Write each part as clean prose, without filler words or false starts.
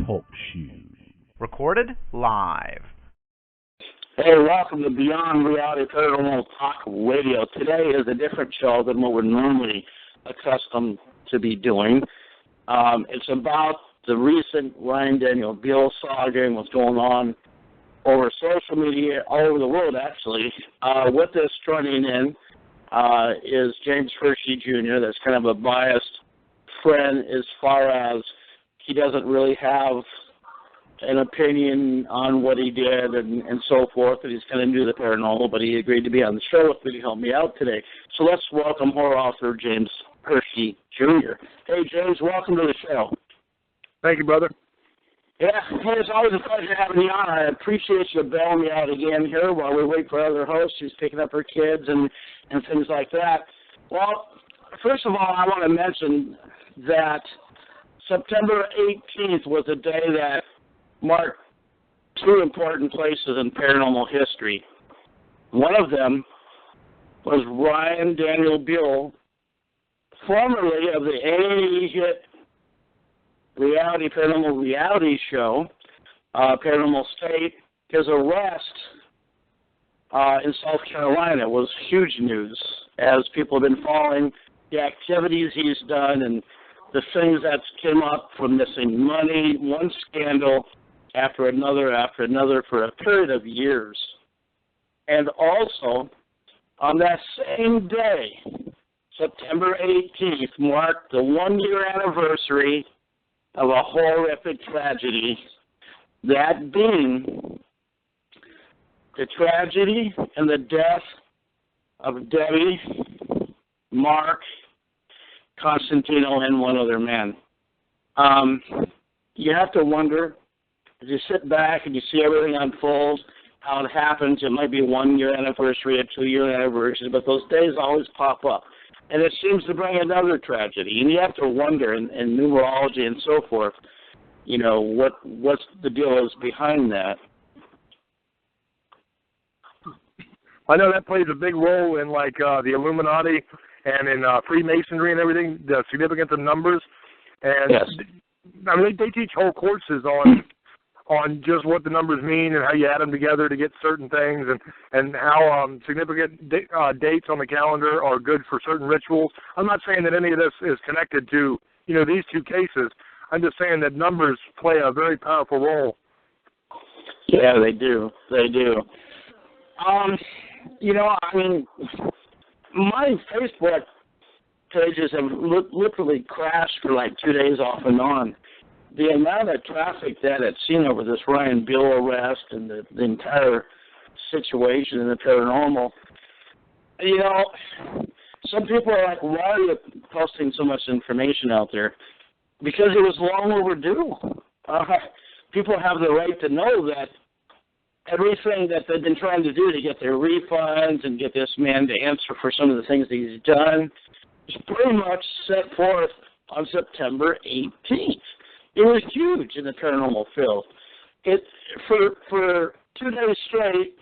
Talk shoes. Recorded live. Hey, welcome to Beyond Reality Paranormal Talk Radio. Today is a different show than what we're normally accustomed to be doing. It's about the recent Ryan Daniel Buell saga and what's going on over social media all over the world, actually. With this joining in is James Hershey Jr. That's kind of a biased friend as far as he doesn't really have an opinion on what he did and so forth, and he's kind of new to the paranormal, but he agreed to be on the show with me to help me out today. So let's welcome horror author James Hershey Jr. Hey, James, welcome to the show. Thank you, brother. Yeah, hey, it's always a pleasure having you on. I appreciate you bailing me out again here while we wait for other hosts who's picking up her kids and things like that. Well, first of all, I want to mention that September 18th was a day that marked two important places in paranormal history. One of them was Ryan Daniel Buell, formerly of the AAE hit paranormal reality show, Paranormal State. His arrest in South Carolina was huge news, as people have been following the activities he's done and the things that came up from missing money, one scandal after another for a period of years. And also, on that same day, September 18th, marked the one-year anniversary of a horrific tragedy, that being the tragedy and the death of Debbie, Mark, Constantino, and one other man. You have to wonder, as you sit back and you see everything unfold, how it happens. It might be a one-year anniversary, a two-year anniversary, but those days always pop up. And it seems to bring another tragedy. And you have to wonder, in numerology and so forth, you know, what's the deal is behind that. I know that plays a big role in, like, the Illuminati and in Freemasonry and everything, the significance of numbers. And, yes. I mean, they teach whole courses on just what the numbers mean and how you add them together to get certain things, and how significant dates on the calendar are good for certain rituals. I'm not saying that any of this is connected to, you know, these two cases. I'm just saying that numbers play a very powerful role. Yeah, they do. They do. You know, I mean, my Facebook pages have literally crashed for like 2 days off and on. The amount of traffic that it's seen over this Ryan Buell arrest and the entire situation in the paranormal, you know, some people are like, why are you posting so much information out there? Because it was long overdue. People have the right to know that everything that they've been trying to do to get their refunds and get this man to answer for some of the things that he's done is pretty much set forth on September 18th. It was huge in the paranormal field. For 2 days straight,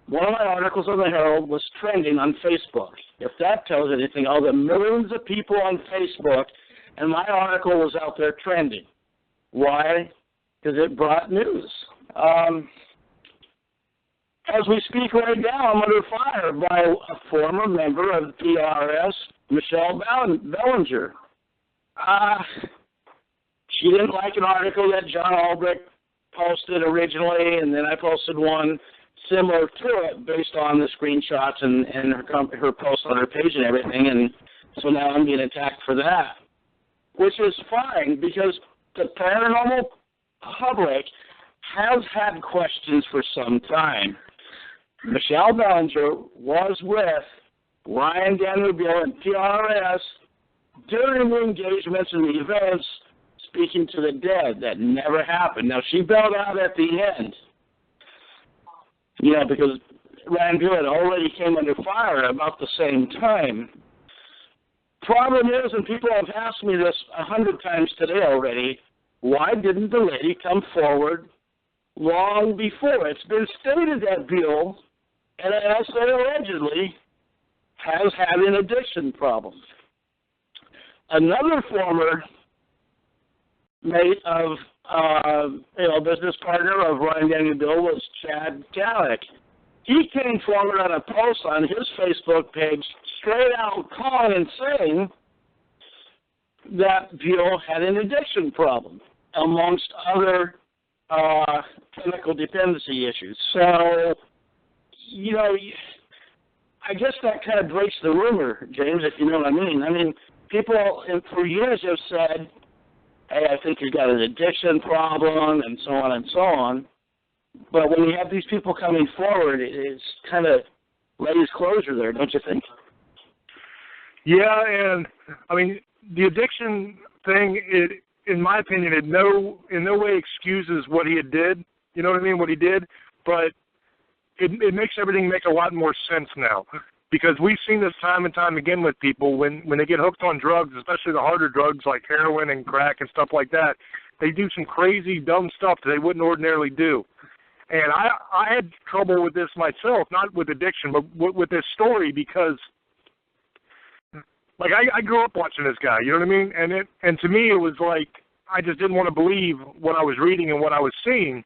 one of my articles on the Herald was trending on Facebook. If that tells anything, all the millions of people on Facebook, and my article was out there trending. Why? Because it brought news. As we speak right now, I'm under fire by a former member of the PRS, Michelle Bellinger. She didn't like an article that John Albrecht posted originally, and then I posted one similar to it based on the screenshots and her post on her page and everything, and so now I'm being attacked for that, which is fine because the paranormal public has had questions for some time. Michelle Bellinger was with Ryan Daniel Buell and PRS during the engagements and the events, speaking to the dead. That never happened. Now, she bailed out at the end, you know, because Ryan Buell had already came under fire about the same time. Problem is, and people have asked me this 100 times today already, why didn't the lady come forward long before? It's been stated that Buell, and I say allegedly, has had an addiction problem. Another former mate of, business partner of Ryan Daniel Buell was Chad Kallick. He came forward on a post on his Facebook page, straight out calling and saying that Buell had an addiction problem, amongst other chemical dependency issues. So, I guess that kind of breaks the rumor, James, if you know what I mean. I mean, people for years have said, hey, I think you've got an addiction problem, and so on and so on. But when you have these people coming forward, it's kind of lays closure there, don't you think? Yeah, and, I mean, the addiction thing, in my opinion, in no way excuses what he did. You know what I mean? What he did, but it makes everything make a lot more sense now, because we've seen this time and time again with people when they get hooked on drugs, especially the harder drugs like heroin and crack and stuff like that. They do some crazy, dumb stuff that they wouldn't ordinarily do. And I had trouble with this myself, not with addiction, but with this story, because like I grew up watching this guy, you know what I mean? And to me it was like I just didn't want to believe what I was reading and what I was seeing,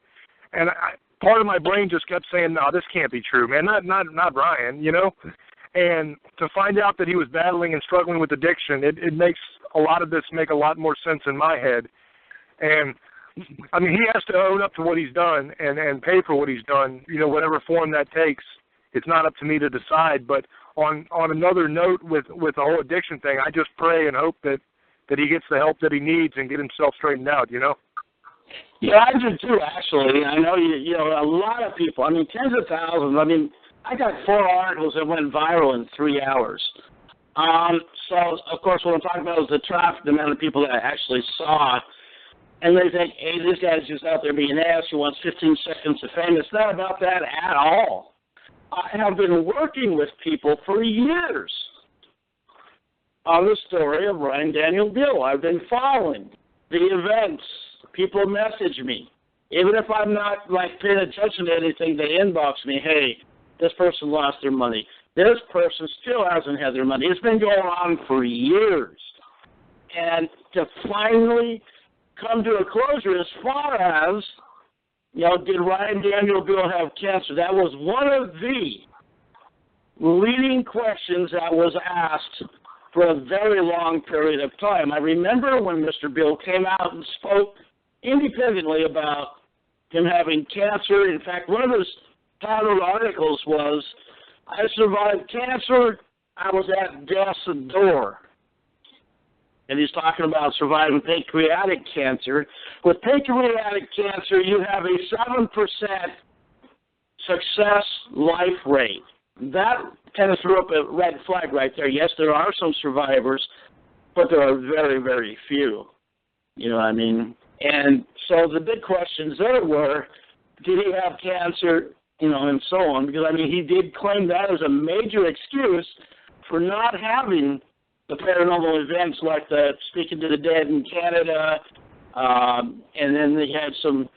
and part of my brain just kept saying, "No, this can't be true, man. Not Ryan," you know. And to find out that he was battling and struggling with addiction, it makes a lot of this make a lot more sense in my head. And I mean, he has to own up to what he's done and pay for what he's done, whatever form that takes. It's not up to me to decide. But on another note with the whole addiction thing, I just pray and hope that he gets the help that he needs and get himself straightened out, Yeah, I do too, actually. I know, a lot of people, I mean, tens of thousands. I mean, I got 4 articles that went viral in 3 hours. So, of course, what I'm talking about is the amount of people that I actually saw. And they think, hey, this guy's just out there being ass who wants 15 seconds of fame. It's not about that at all. I have been working with people for years on the story of Ryan Daniel Buell. I've been following the events. People message me. Even if I'm not, paying attention to anything, they inbox me, hey, this person lost their money. This person still hasn't had their money. It's been going on for years. And to finally come to a closure as far as, did Ryan Daniel Buell have cancer? That was one of the leading questions that was asked for a very long period of time. I remember when Mr. Buell came out and spoke independently about him having cancer. In fact, one of his titled articles was, I survived cancer, I was at death's door. And he's talking about surviving pancreatic cancer. With pancreatic cancer, you have a 7% success life rate. That kind of threw up a red flag right there. Yes, there are some survivors, but there are very, very few. You know what I mean? And so the big questions there were, did he have cancer, and so on? Because, he did claim that as a major excuse for not having the paranormal events like the Speaking to the Dead in Canada, and then they had some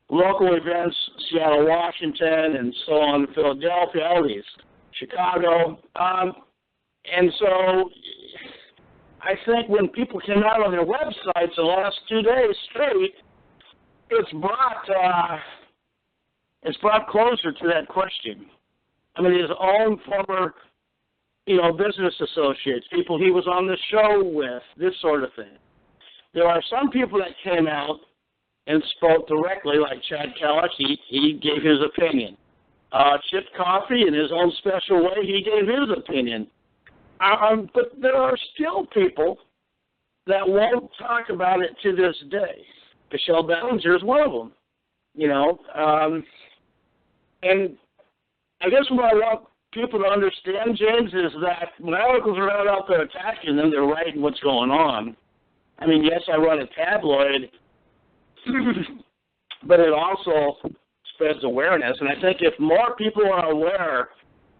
local events, Seattle, Washington, and so on, Philadelphia, all these, Chicago. And so I think when people came out on their websites the last 2 days straight, it's brought closer to that question. His own former business associates, people he was on the show with, this sort of thing. There are some people that came out and spoke directly, like Chad Kallick. He gave his opinion. Chip Coffey, in his own special way, he gave his opinion. But there are still people that won't talk about it to this day. Michelle Bellinger is one of them, and I guess what I want people to understand, James, is that when articles are out there attacking them, they're writing what's going on. Yes, I run a tabloid, but it also spreads awareness. And I think if more people are aware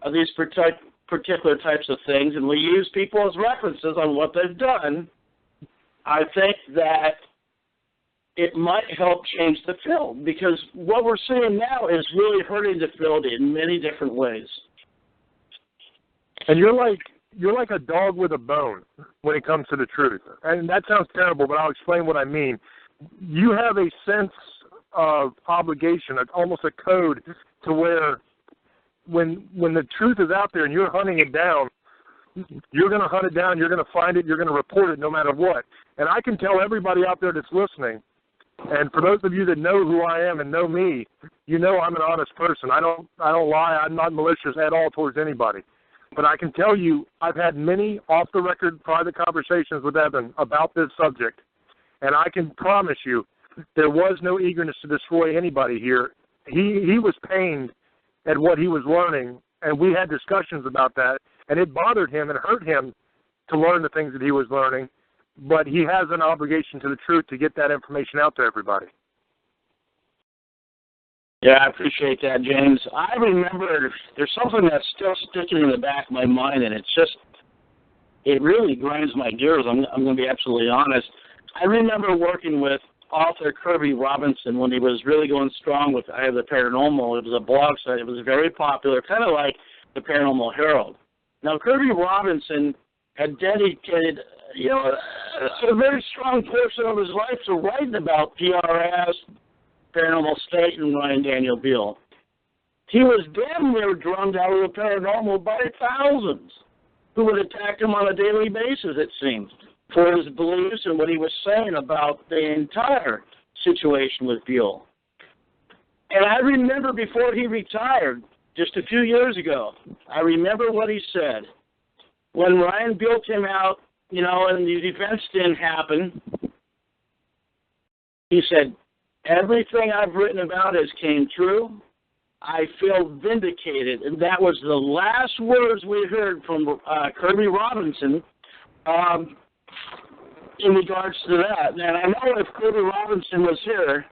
of these particular types of things, and we use people as references on what they've done, I think that it might help change the field, because what we're seeing now is really hurting the field in many different ways. And you're like a dog with a bone when it comes to the truth. And that sounds terrible, but I'll explain what I mean. you have a sense of obligation, almost a code, to where when the truth is out there and you're hunting it down, you're going to hunt it down, you're going to find it, you're going to report it no matter what. And I can tell everybody out there that's listening, and for those of you that know who I am and know me, you know I'm an honest person. I don't lie. I'm not malicious at all towards anybody. But I can tell you I've had many off-the-record private conversations with Evan about this subject, and I can promise you there was no eagerness to destroy anybody here. He was pained at what he was learning, and we had discussions about that, and it bothered him and hurt him to learn the things that he was learning, but he has an obligation to the truth to get that information out to everybody. Yeah, I appreciate that, James. I remember there's something that's still sticking in the back of my mind, and it really grinds my gears. I'm going to be absolutely honest. I remember working with author Kirby Robinson when he was really going strong with I Have the Paranormal. It was a blog site. It was very popular, kind of like the Paranormal Herald. Now, Kirby Robinson had dedicated, a very strong portion of his life to writing about PRS, Paranormal State, and Ryan Daniel Buell. He was damn near drummed out of the paranormal by thousands who would attack him on a daily basis, it seemed, for his beliefs and what he was saying about the entire situation with Buell. And I remember before he retired, just a few years ago, I remember what he said. When Ryan Buell came out, and these events didn't happen, he said, everything I've written about has came true. I feel vindicated. And that was the last words we heard from Kirby Robinson in regards to that. And I know if Kirby Robinson was here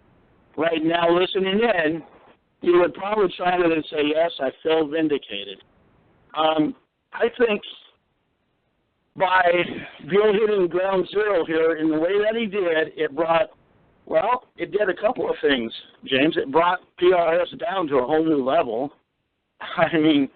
right now listening in, he would probably chime in and say, yes, I feel vindicated. I think by Buell hitting ground zero here in the way that he did, it did a couple of things, James. It brought PRS down to a whole new level. I mean,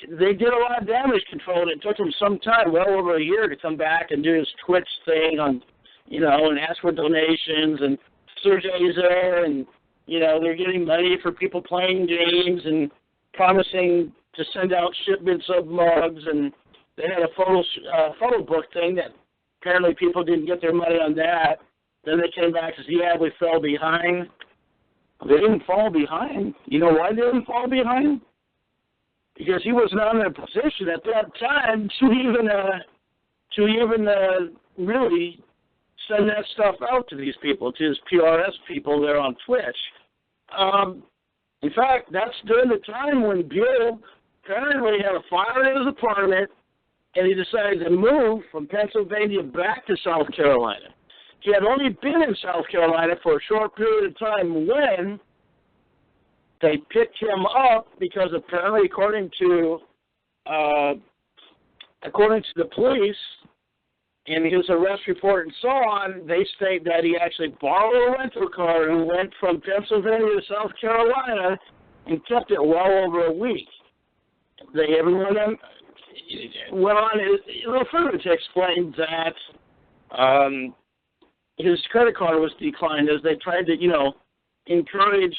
they did a lot of damage control, and it took them some time, well over a year, to come back and do his Twitch thing on, and ask for donations, and Sergey's there, and, they're getting money for people playing games and promising to send out shipments of mugs, and they had a photo book thing that apparently people didn't get their money on that. Then they came back and said, yeah, we fell behind. They didn't fall behind. You know why they didn't fall behind? Because he was not in a position at that time to even really send that stuff out to these people, to his PRS people there on Twitch. In fact, that's during the time when Buell apparently had a fire in his apartment, and he decided to move from Pennsylvania back to South Carolina. He had only been in South Carolina for a short period of time when they picked him up because apparently, according to the police, in his arrest report and so on, they state that he actually borrowed a rental car and went from Pennsylvania to South Carolina and kept it well over a week. Everyone went on a little further to explain that his credit card was declined as they tried to, encourage,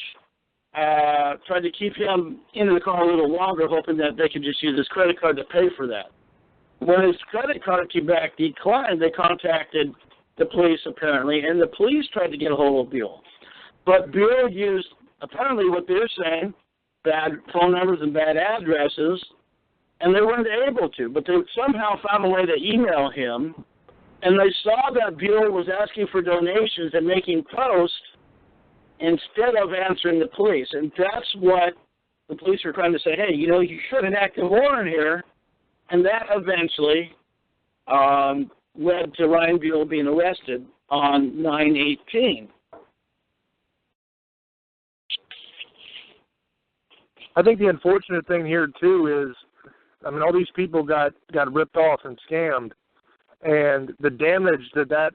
tried to keep him in the car a little longer, hoping that they could just use his credit card to pay for that. When his credit card came back declined, they contacted the police, apparently, and the police tried to get a hold of Buell. But Buell used, apparently what they're saying, bad phone numbers and bad addresses, and they weren't able to. But they somehow found a way to email him, and they saw that Buell was asking for donations and making posts instead of answering the police. And that's what the police were trying to say, hey, you should enact a warrant here. And that eventually led to Ryan Buell being arrested on 9/18. I think the unfortunate thing here, too, is, all these people got ripped off and scammed, and the damage that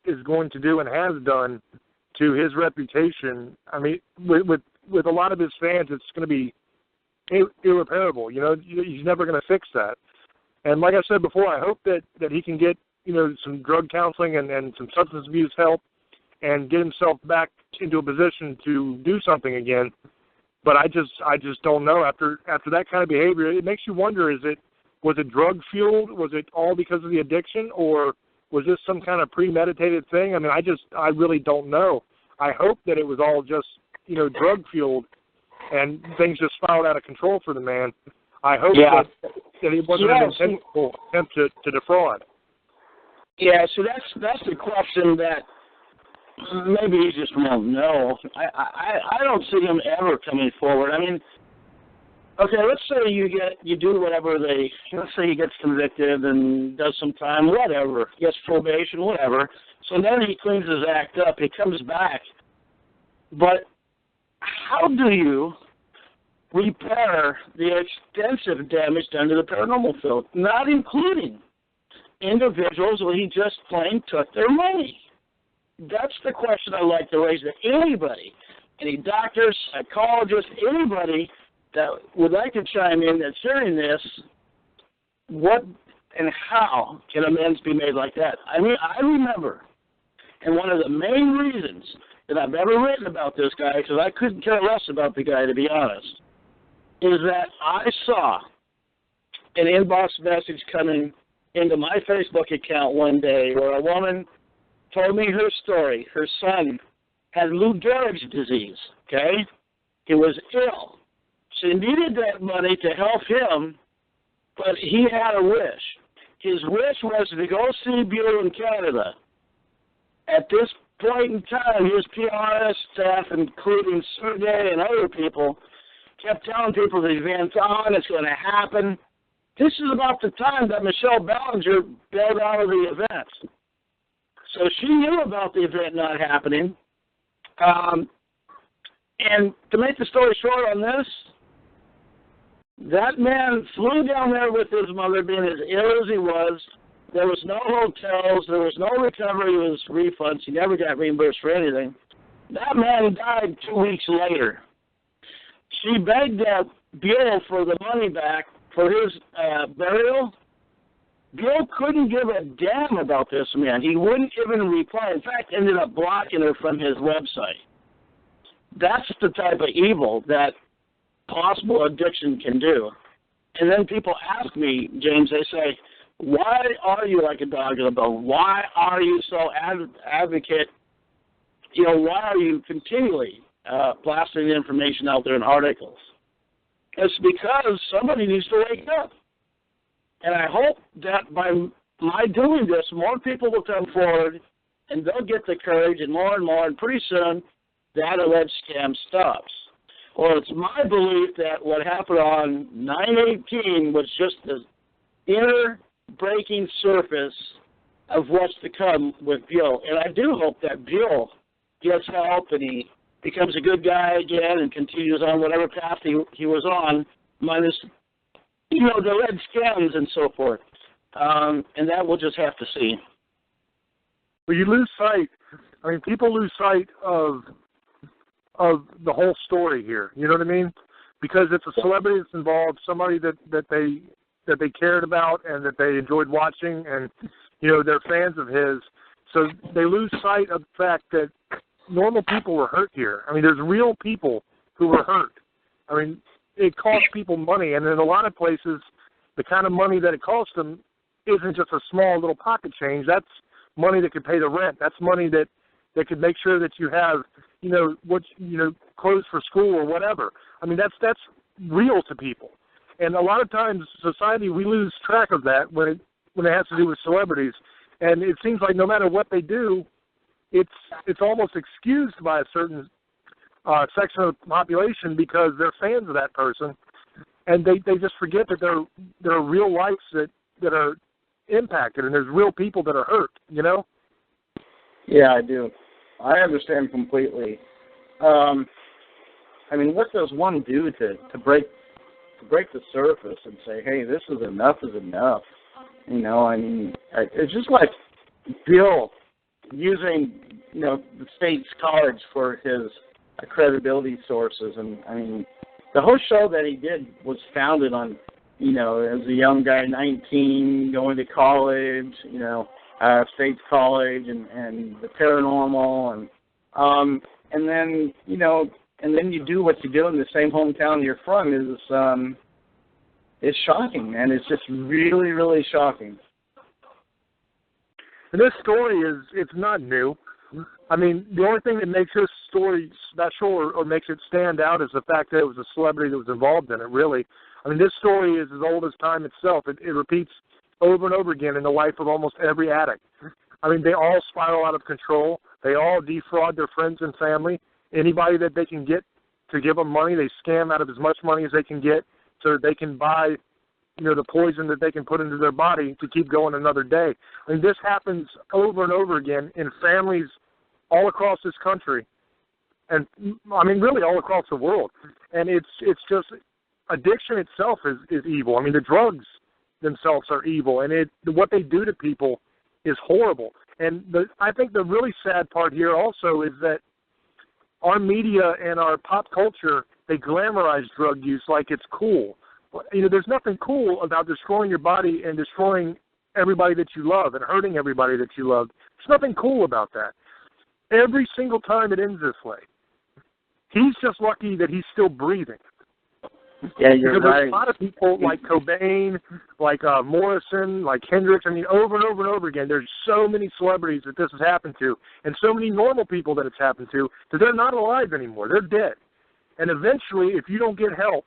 is going to do and has done to his reputation, with a lot of his fans, it's going to be irreparable. He's never going to fix that. And like I said before, I hope that he can get, some drug counseling and some substance abuse help and get himself back into a position to do something again. But I just don't know. After that kind of behavior, it makes you wonder: was it drug fueled? Was it all because of the addiction, or was this some kind of premeditated thing? I mean, I really don't know. I hope that it was all just drug fueled, and things just spiraled out of control for the man. I hope that it wasn't an intentional attempt to defraud. Yeah, so that's the question that maybe he just won't know. I don't see him ever coming forward. I mean, okay, let's say you do whatever let's say he gets convicted and does some time, whatever, gets probation, whatever. So then he cleans his act up, he comes back. But how do you repair the extensive damage done to the paranormal field, not including individuals where he just plain took their money? That's the question I like to raise to anybody, any doctors, psychologists, anybody that would like to chime in that's hearing this. What and how can amends be made like that? I mean, I remember, and one of the main reasons that I've ever written about this guy, because I couldn't care less about the guy, to be honest, is that I saw an inbox message coming into my Facebook account one day where a woman told me her story. Her son had Lou Gehrig's disease, okay? He was ill. She needed that money to help him, but he had a wish. His wish was to go see Buell in Canada. At this point in time, his PRS staff, including Sergey and other people, kept telling people the event's on, it's going to happen. This is about the time that Michelle Ballinger bailed out of the event. So she knew about the event not happening. And to make the story short on this, that man flew down there with his mother, being as ill as he was. There was no hotels. There was no recovery. It was refunds. He never got reimbursed for anything. That man died 2 weeks later. She begged Buell for the money back for his burial. Buell couldn't give a damn about this man. He wouldn't even reply. In fact, ended up blocking her from his website. That's the type of evil that possible addiction can do. And then people ask me, James, they say, why are you like a dog in a bone? Why are you so advocate? Why are you continually blasting information out there in articles? It's because somebody needs to wake up. And I hope that by my doing this, more people will come forward and they'll get the courage, and more, and pretty soon that alleged scam stops. Or it's my belief that what happened on 9/18 was just the inner breaking surface of what's to come with Buell. And I do hope that Buell gets help and he becomes a good guy again and continues on whatever path he was on, minus, the red scams and so forth. And that we'll just have to see. Well, you lose sight. I mean, people lose sight of the whole story here. You know what I mean? Because it's a celebrity that's involved, somebody that they cared about and that they enjoyed watching, and they're fans of his. So they lose sight of the fact that normal people were hurt here. I mean, there's real people who were hurt. I mean, it cost people money, and in a lot of places, the kind of money that it cost them isn't just a small little pocket change. That's money that could pay the rent. That's money that could make sure that you have, clothes for school or whatever. I mean, that's real to people. And a lot of times, society, we lose track of that when it has to do with celebrities. And it seems like no matter what they do, it's almost excused by a certain section of the population because they're fans of that person, and they just forget that there are real lives that are impacted, and there's real people that are hurt. Yeah, I do. I understand completely. I mean, what does one do to break the surface and say, hey, this is enough is enough? I mean, it's just like Bill using, the state's cards for his credibility sources. And, I mean, the whole show that he did was founded on, as a young guy, 19, going to college, States College and the Paranormal, and then you do what you do in the same hometown you're from is shocking, man. It's just really, really shocking. And this story it's not new. I mean, the only thing that makes this story special or makes it stand out is the fact that it was a celebrity that was involved in it, really. I mean, this story is as old as time itself. It repeats over and over again in the life of almost every addict. I mean, they all spiral out of control. They all defraud their friends and family. Anybody that they can get to give them money, they scam out of as much money as they can get so that they can buy, the poison that they can put into their body to keep going another day. I mean, this happens over and over again in families all across this country, and I mean, really all across the world. And it's just addiction itself is evil. I mean, the drugs themselves are evil, and what they do to people is horrible. And I think the really sad part here also is that our media and our pop culture, they glamorize drug use like it's cool. There's nothing cool about destroying your body and destroying everybody that you love and hurting everybody that you love. There's nothing cool about that. Every single time it ends this way. He's just lucky that he's still breathing. Yeah, you're because right. There's a lot of people like Cobain, like Morrison, like Hendrix. I mean, over and over and over again, there's so many celebrities that this has happened to, and so many normal people that it's happened to, that they're not alive anymore. They're dead. And eventually, if you don't get help,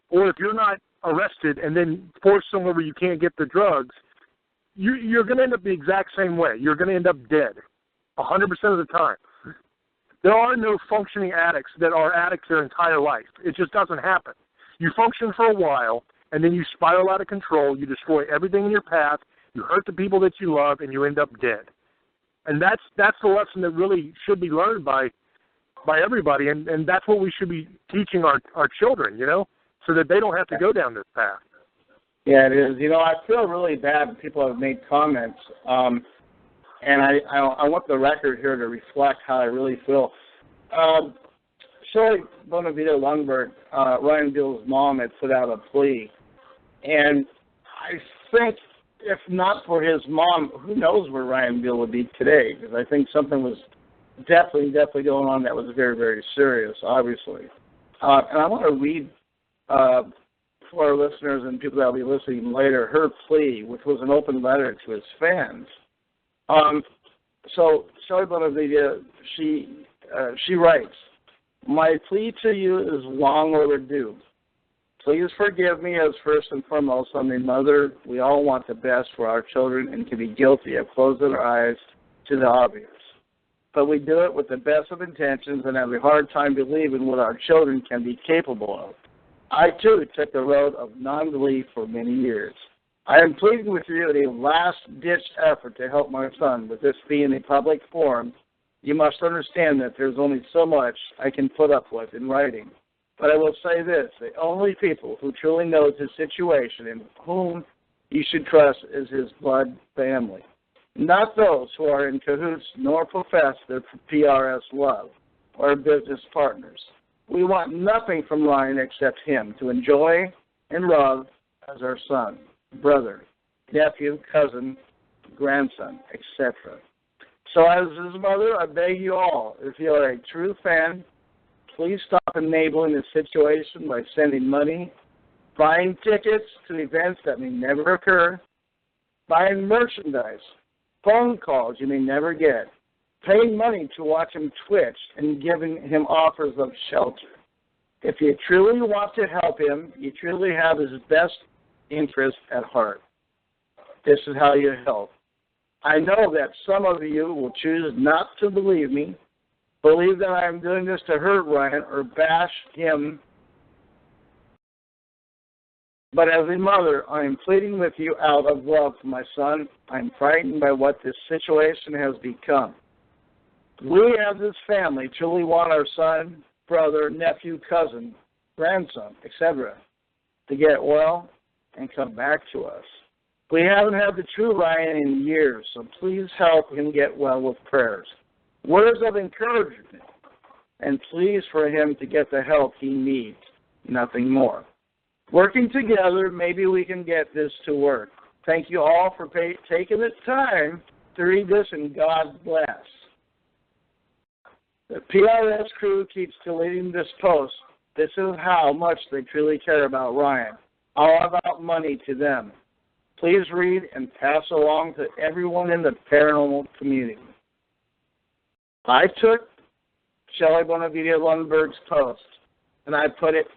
or if you're not arrested and then forced somewhere where you can't get the drugs, you're going to end up the exact same way. You're going to end up dead 100% of the time. There are no functioning addicts that are addicts their entire life. It just doesn't happen. You function for a while, and then you spiral out of control. You destroy everything in your path. You hurt the people that you love, and you end up dead. And that's the lesson that really should be learned by everybody, and that's what we should be teaching our children, so that they don't have to go down this path. Yeah, it is. I feel really bad when people have made comments, and I want the record here to reflect how I really feel. Shirley Bonavita Lundberg, Ryan Buell's mom, had put out a plea, and I think if not for his mom, who knows where Ryan Buell would be today, because I think something was definitely going on that was very, very serious, obviously. And I want to read for our listeners and people that will be listening later, her plea, which was an open letter to his fans. So Shirley Bonavita, she writes, "My plea to you is long overdue. Please forgive me as first and foremost I'm a mother. We all want the best for our children and can be guilty of closing our eyes to the obvious. But we do it with the best of intentions and have a hard time believing what our children can be capable of. I, too, took the road of non-belief for many years. I am pleading with you in a last-ditch effort to help my son, with this being a public forum. You must understand that there's only so much I can put up with in writing. But I will say this, the only people who truly knows his situation and whom you should trust is his blood family. Not those who are in cahoots nor profess their PRS love or business partners. We want nothing from Ryan except him to enjoy and love as our son, brother, nephew, cousin, grandson, etc. So as his mother, I beg you all, if you are a true fan, please stop enabling the situation by sending money, buying tickets to events that may never occur, buying merchandise, phone calls you may never get, paying money to watch him twitch, and giving him offers of shelter. If you truly want to help him, you truly have his best interest at heart. This is how you help. I know that some of you will choose not to believe me, believe that I am doing this to hurt Ryan or bash him. But as a mother, I am pleading with you out of love for my son. I am frightened by what this situation has become. We as this family truly want our son, brother, nephew, cousin, grandson, etc. to get well and come back to us. We haven't had the true Ryan in years, so please help him get well with prayers, words of encouragement, and please for him to get the help he needs, nothing more. Working together, maybe we can get this to work. Thank you all for taking the time to read this, and God bless. The PRS crew keeps deleting this post. This is how much they truly care about Ryan. All about money to them. Please read and pass along to everyone in the paranormal community. I took Shelley Bonavita Lundberg's post, and I put it,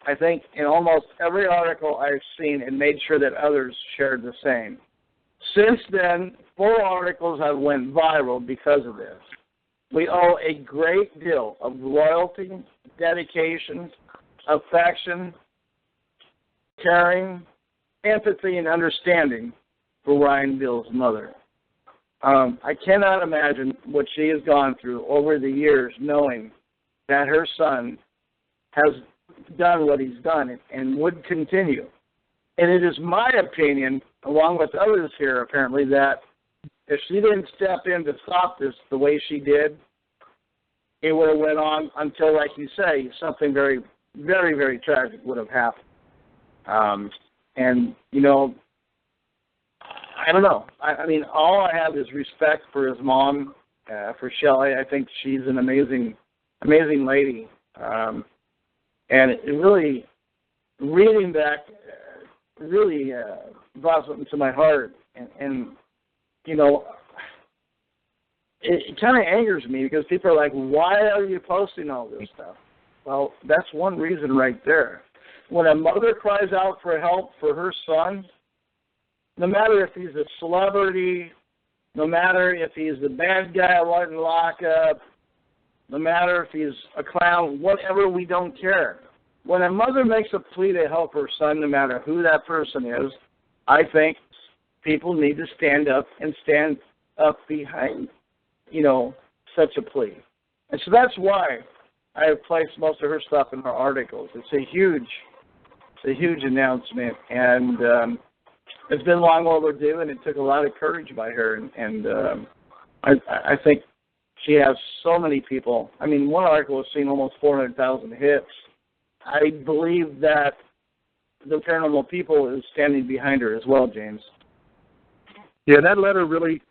I think, in almost every article I've seen and made sure that others shared the same. Since then, 4 articles have went viral because of this. We owe a great deal of loyalty, dedication, affection, caring, empathy, and understanding for Ryan Buell's mother. I cannot imagine what she has gone through over the years knowing that her son has done what he's done and would continue. And it is my opinion, along with others here apparently, that if she didn't step in to stop this the way she did, it would have went on until, like you say, something very, very, very tragic would have happened. And, you know, I don't know. I mean, all I have is respect for his mom, for Shelley. I think she's an amazing, amazing lady. And it really, reading back, really brought something to my heart. And you know, it kind of angers me because people are like, why are you posting all this stuff? Well, that's one reason right there. When a mother cries out for help for her son, no matter if he's a celebrity, no matter if he's the bad guy out in lockup, no matter if he's a clown, whatever, we don't care. When a mother makes a plea to help her son, no matter who that person is, I think people need to stand up behind, you know, such a plea. And so that's why I have placed most of her stuff in her articles. It's a huge announcement, and it's been long overdue, and it took a lot of courage by her. And I think she has so many people. I mean, one article has seen almost 400,000 hits. I believe that the paranormal people is standing behind her as well, James. Yeah, that letter really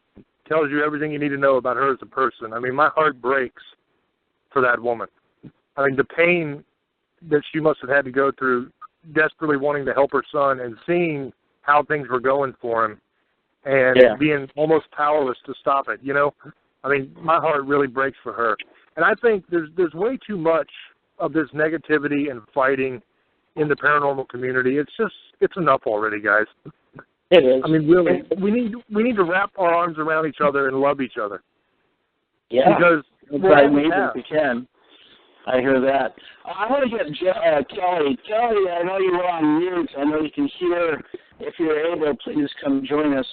tells you everything you need to know about her as a person. I mean, my heart breaks for that woman. I mean, the pain that she must have had to go through, desperately wanting to help her son and seeing how things were going for him and being almost powerless to stop it, you know? I mean, my heart really breaks for her. And I think there's way too much of this negativity and fighting in the paranormal community. It's enough already, guys. It is. I mean, really, we need to wrap our arms around each other and love each other. Yeah, because maybe we can. I hear that. I want to get Kelly. Kelly, I know you were on mute. I know you can hear. If you're able, please come join us.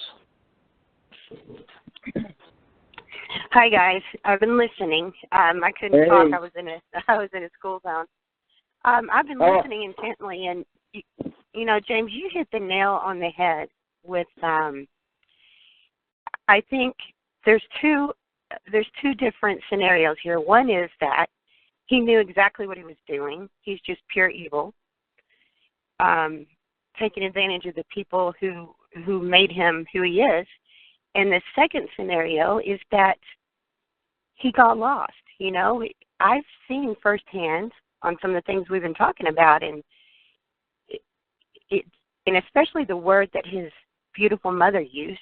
Hi guys, I've been listening. I couldn't talk. I was in a school zone. I've been listening intently, and you know, James, you hit the nail on the head with. I think there's two different scenarios here. One is that he knew exactly what he was doing. He's just pure evil, taking advantage of the people who made him who he is. And the second scenario is that he got lost. You know, I've seen firsthand on some of the things we've been talking about, and and especially the word that his beautiful mother used,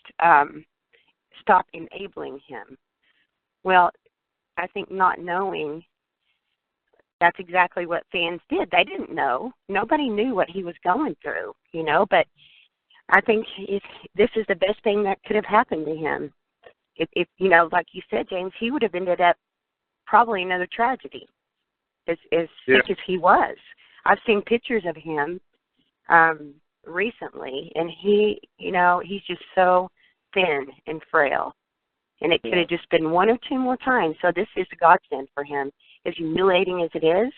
stop enabling him. Well, I think not knowing, that's exactly what fans did. They didn't know. Nobody knew what he was going through, you know, but I think this is the best thing that could have happened to him. If you know, like you said, James, he would have ended up probably another tragedy, as sick as he was. I've seen pictures of him recently, and he, you know, he's just so thin and frail. And it could have just been one or two more times. So this is a godsend for him. As humiliating as it is,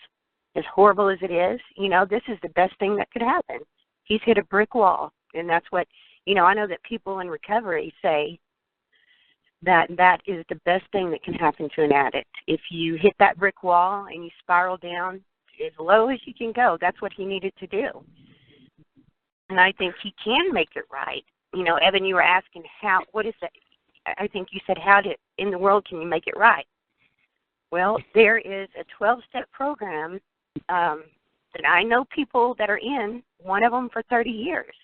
as horrible as it is, you know, this is the best thing that could happen. He's hit a brick wall. And that's what, you know, I know that people in recovery say that that is the best thing that can happen to an addict. If you hit that brick wall and you spiral down as low as you can go, that's what he needed to do. And I think he can make it right. You know, Evan, you were asking what is that? I think you said, how in the world can you make it right? Well, there is a 12-step program that I know people that are in, one of them for 30 years,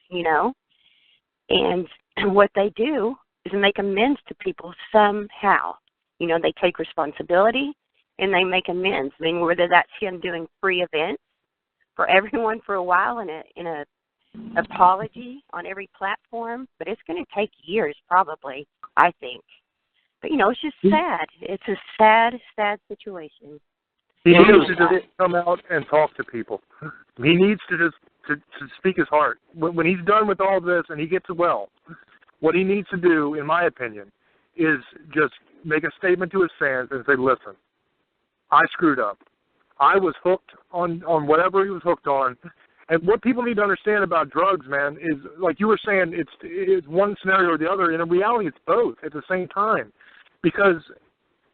and what they do is make amends to people somehow. They take responsibility and they make amends. I mean, whether that's him doing free events for everyone for a while in a apology on every platform, but it's going to take years probably, I think. But, it's just sad. It's a sad, sad situation. He needs to just come out and talk to people. He needs to just to speak his heart. When he's done with all this and he gets well, what he needs to do, in my opinion, is just make a statement to his fans and say, listen, I screwed up. I was hooked on whatever he was hooked on. And what people need to understand about drugs, man, is, like you were saying, it's one scenario or the other. And in reality, it's both at the same time. Because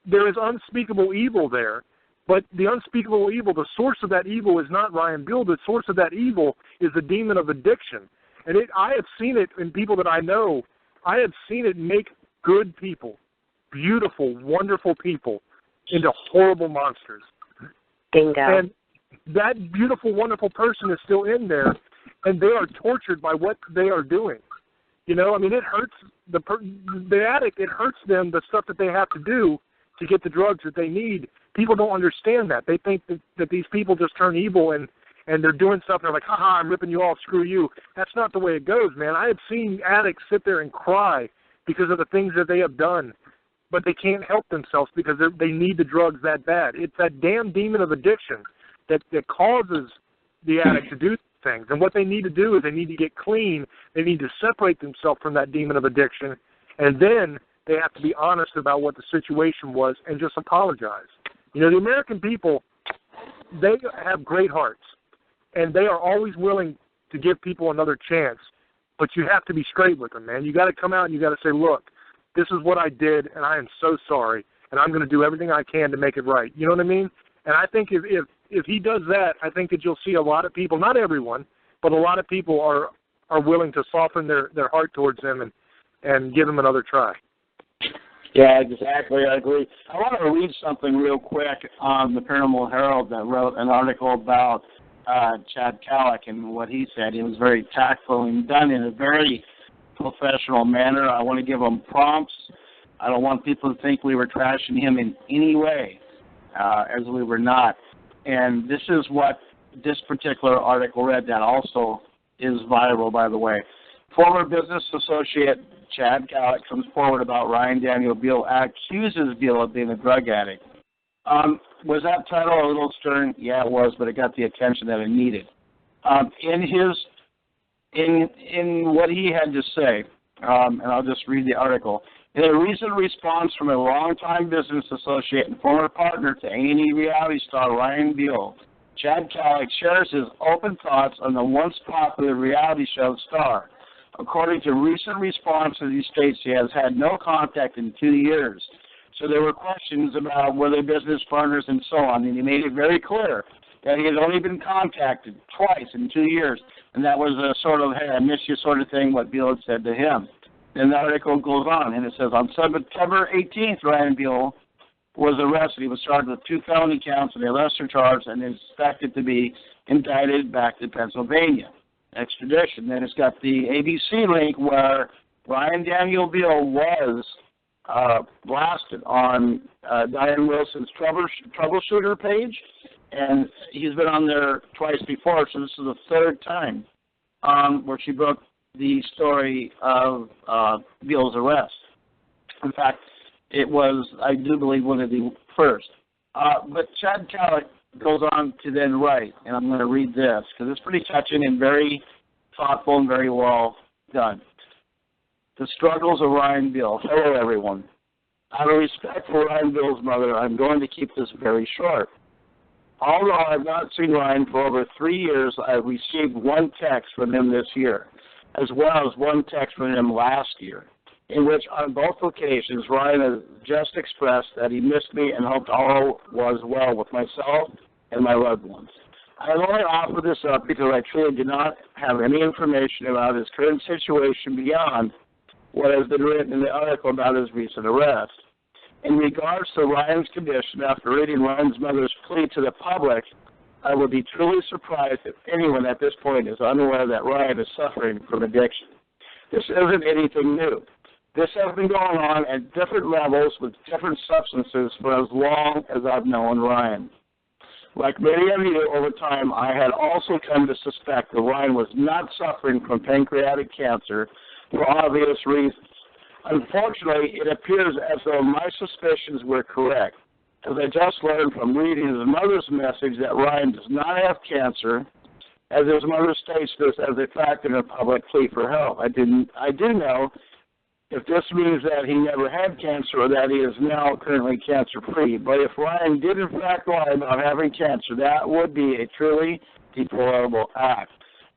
there is unspeakable evil there. But the unspeakable evil, the source of that evil is not Ryan Buell. The source of that evil is the demon of addiction. And I have seen it in people that I know. I have seen it make good people, beautiful, wonderful people, into horrible monsters. Bingo. And that beautiful, wonderful person is still in there, and they are tortured by what they are doing. It hurts the addict. It hurts them, the stuff that they have to do to get the drugs that they need. People don't understand that. They think that these people just turn evil and they're doing stuff, and they're like, ha-ha, I'm ripping you off, screw you. That's not the way it goes, man. I have seen addicts sit there and cry because of the things that they have done, but they can't help themselves because they need the drugs that bad. It's that damn demon of addiction that causes the addict to do things. And what they need to do is they need to get clean. They need to separate themselves from that demon of addiction, and then they have to be honest about what the situation was and just apologize. The American people, they have great hearts, and they are always willing to give people another chance. But you have to be straight with them, man. You got to come out and you got to say, look, this is what I did, and I am so sorry, and I'm going to do everything I can to make it right. You know what I mean? And I think if he does that, I think that you'll see a lot of people, not everyone, but a lot of people are willing to soften their heart towards him and give him another try. Yeah, exactly. I agree. I want to read something real quick on the Paranormal Herald that wrote an article about Chad Kalick and what he said. It was very tactful and done in a very professional manner. I want to give him prompts. I don't want people to think we were trashing him in any way, as we were not. And this is what this particular article read that also is viral, by the way. Former business associate Chad Kalick comes forward about Ryan Daniel Buell, accuses Buell of being a drug addict. Was that title a little stern? Yeah, it was, but it got the attention that it needed. In what he had to say, and I'll just read the article. In a recent response from a longtime business associate and former partner to A&E reality star Ryan Buell, Chad Kalick shares his open thoughts on the once popular reality show star. According to recent responses, he states he has had no contact in 2 years. So there were questions about were they business partners and so on, and he made it very clear that he had only been contacted twice in 2 years, and that was a sort of, hey, I miss you sort of thing, what Buell had said to him. Then the article goes on, and it says, on September 18th, Ryan Buell was arrested. He was charged with 2 felony counts and a lesser charge and is expected to be indicted back to Pennsylvania. Extradition. Then it's got the ABC link where Ryan Daniel Buell was blasted on Diane Wilson's troubleshooter page, and he's been on there twice before, so this is the third time where she broke the story of Buell's arrest. In fact, it was, I do believe, one of the first. But Chad Kalick goes on to then write, and I'm going to read this, because it's pretty touching and very thoughtful and very well done. The struggles of Ryan Buell. Hello, everyone. Out of respect for Ryan Buell's mother, I'm going to keep this very short. Although I've not seen Ryan for over 3 years, I've received one text from him this year, as well as one text from him last year, in which on both occasions Ryan has just expressed that he missed me and hoped all was well with myself and my loved ones. I only offer this up because I truly do not have any information about his current situation beyond what has been written in the article about his recent arrest. In regards to Ryan's condition, after reading Ryan's mother's plea to the public, I would be truly surprised if anyone at this point is unaware that Ryan is suffering from addiction. This isn't anything new. This has been going on at different levels with different substances for as long as I've known Ryan. Like many of you, over time, I had also come to suspect that Ryan was not suffering from pancreatic cancer for obvious reasons. Unfortunately, it appears as though my suspicions were correct, as I just learned from reading his mother's message that Ryan does not have cancer, as his mother states this as a fact in a public plea for help. I do know if this means that he never had cancer or that he is now currently cancer-free. But if Ryan did in fact lie about having cancer, that would be a truly deplorable act.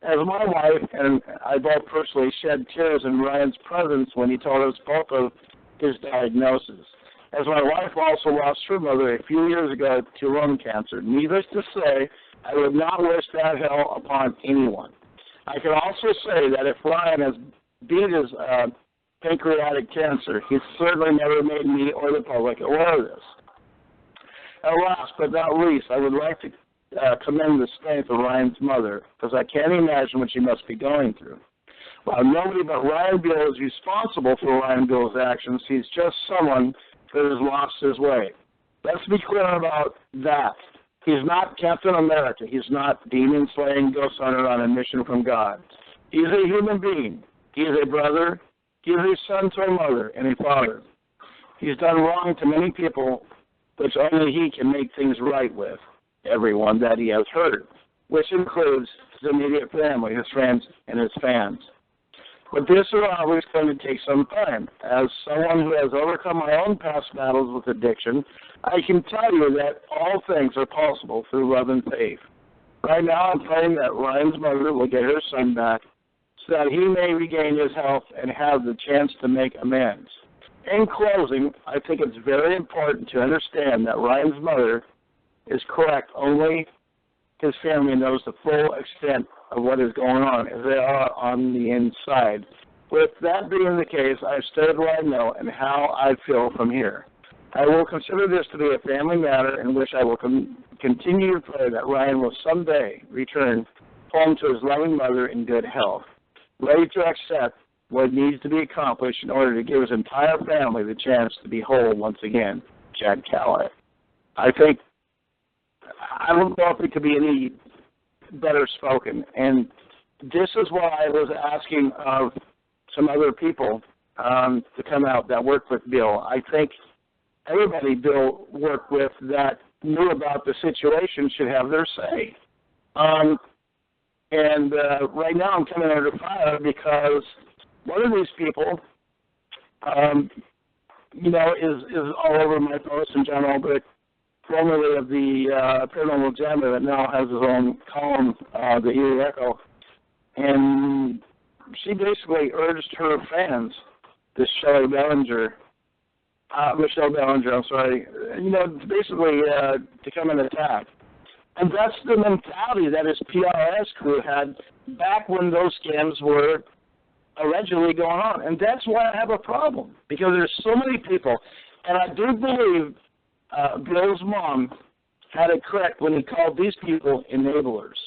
As my wife and I both personally shed tears in Ryan's presence when he told us both of his diagnosis. As my wife also lost her mother a few years ago to lung cancer. Needless to say, I would not wish that hell upon anyone. I can also say that if Ryan has beat his pancreatic cancer, he's certainly never made me or the public aware of this. And last but not least, I would like to commend the strength of Ryan's mother, because I can't imagine what she must be going through. While nobody but Ryan Buell is responsible for Ryan Buell's actions, he's just someone that has lost his way. Let's be clear about that. He's not Captain America. He's not demon-slaying ghost hunter on a mission from God. He's a human being. He is a brother. He is a son to a mother and a father. He's done wrong to many people, which only he can make things right with. Everyone that he has hurt, which includes his immediate family, his friends, and his fans. But this is always going to take some time. As someone who has overcome my own past battles with addiction, I can tell you that all things are possible through love and faith. Right now I'm praying that Ryan's mother will get her son back so that he may regain his health and have the chance to make amends. In closing, I think it's very important to understand that Ryan's mother is correct. Only his family knows the full extent of what is going on, as they are on the inside. With that being the case, I've stated what I know and how I feel from here. I will consider this to be a family matter in which I will continue to pray that Ryan will someday return home to his loving mother in good health, ready to accept what needs to be accomplished in order to give his entire family the chance to be whole once again. Chad Callahan. I don't know if it could be any better spoken. And this is what I was asking of some other people to come out that work with Bill. I think everybody Bill worked with that knew about the situation should have their say. Right now I'm coming under fire because one of these people, is all over my posts in general, but formerly of the Paranormal Jammer that now has his own column, the Erie Echo, and she basically urged her fans, this Michelle Bellinger, basically to come and attack. And that's the mentality that his PRS crew had back when those scams were allegedly going on. And that's why I have a problem, because there's so many people, and I do believe Bill's mom had it correct when he called these people enablers.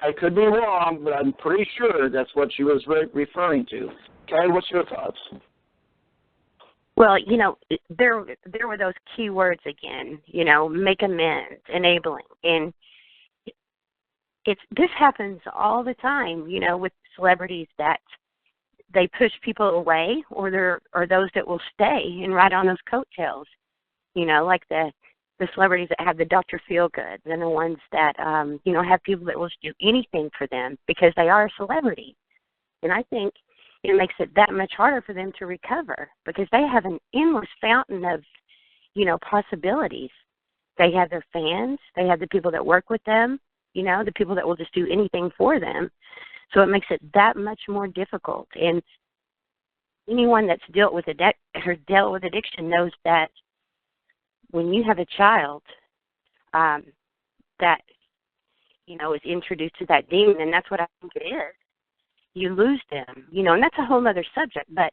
I could be wrong, but I'm pretty sure that's what she was referring to. Kelly, what's your thoughts? Well, there were those key words again, make amends, enabling. And this happens all the time, with celebrities that they push people away, or there are those that will stay and ride on those coattails. Like the celebrities that have the Dr. Feelgood, and the ones that, have people that will just do anything for them because they are a celebrity. And I think it makes it that much harder for them to recover because they have an endless fountain of, possibilities. They have their fans. They have the people that work with them, the people that will just do anything for them. So it makes it that much more difficult. And anyone that's dealt with addiction knows that when you have a child that, is introduced to that demon, and that's what I think it is, you lose them, and that's a whole other subject. But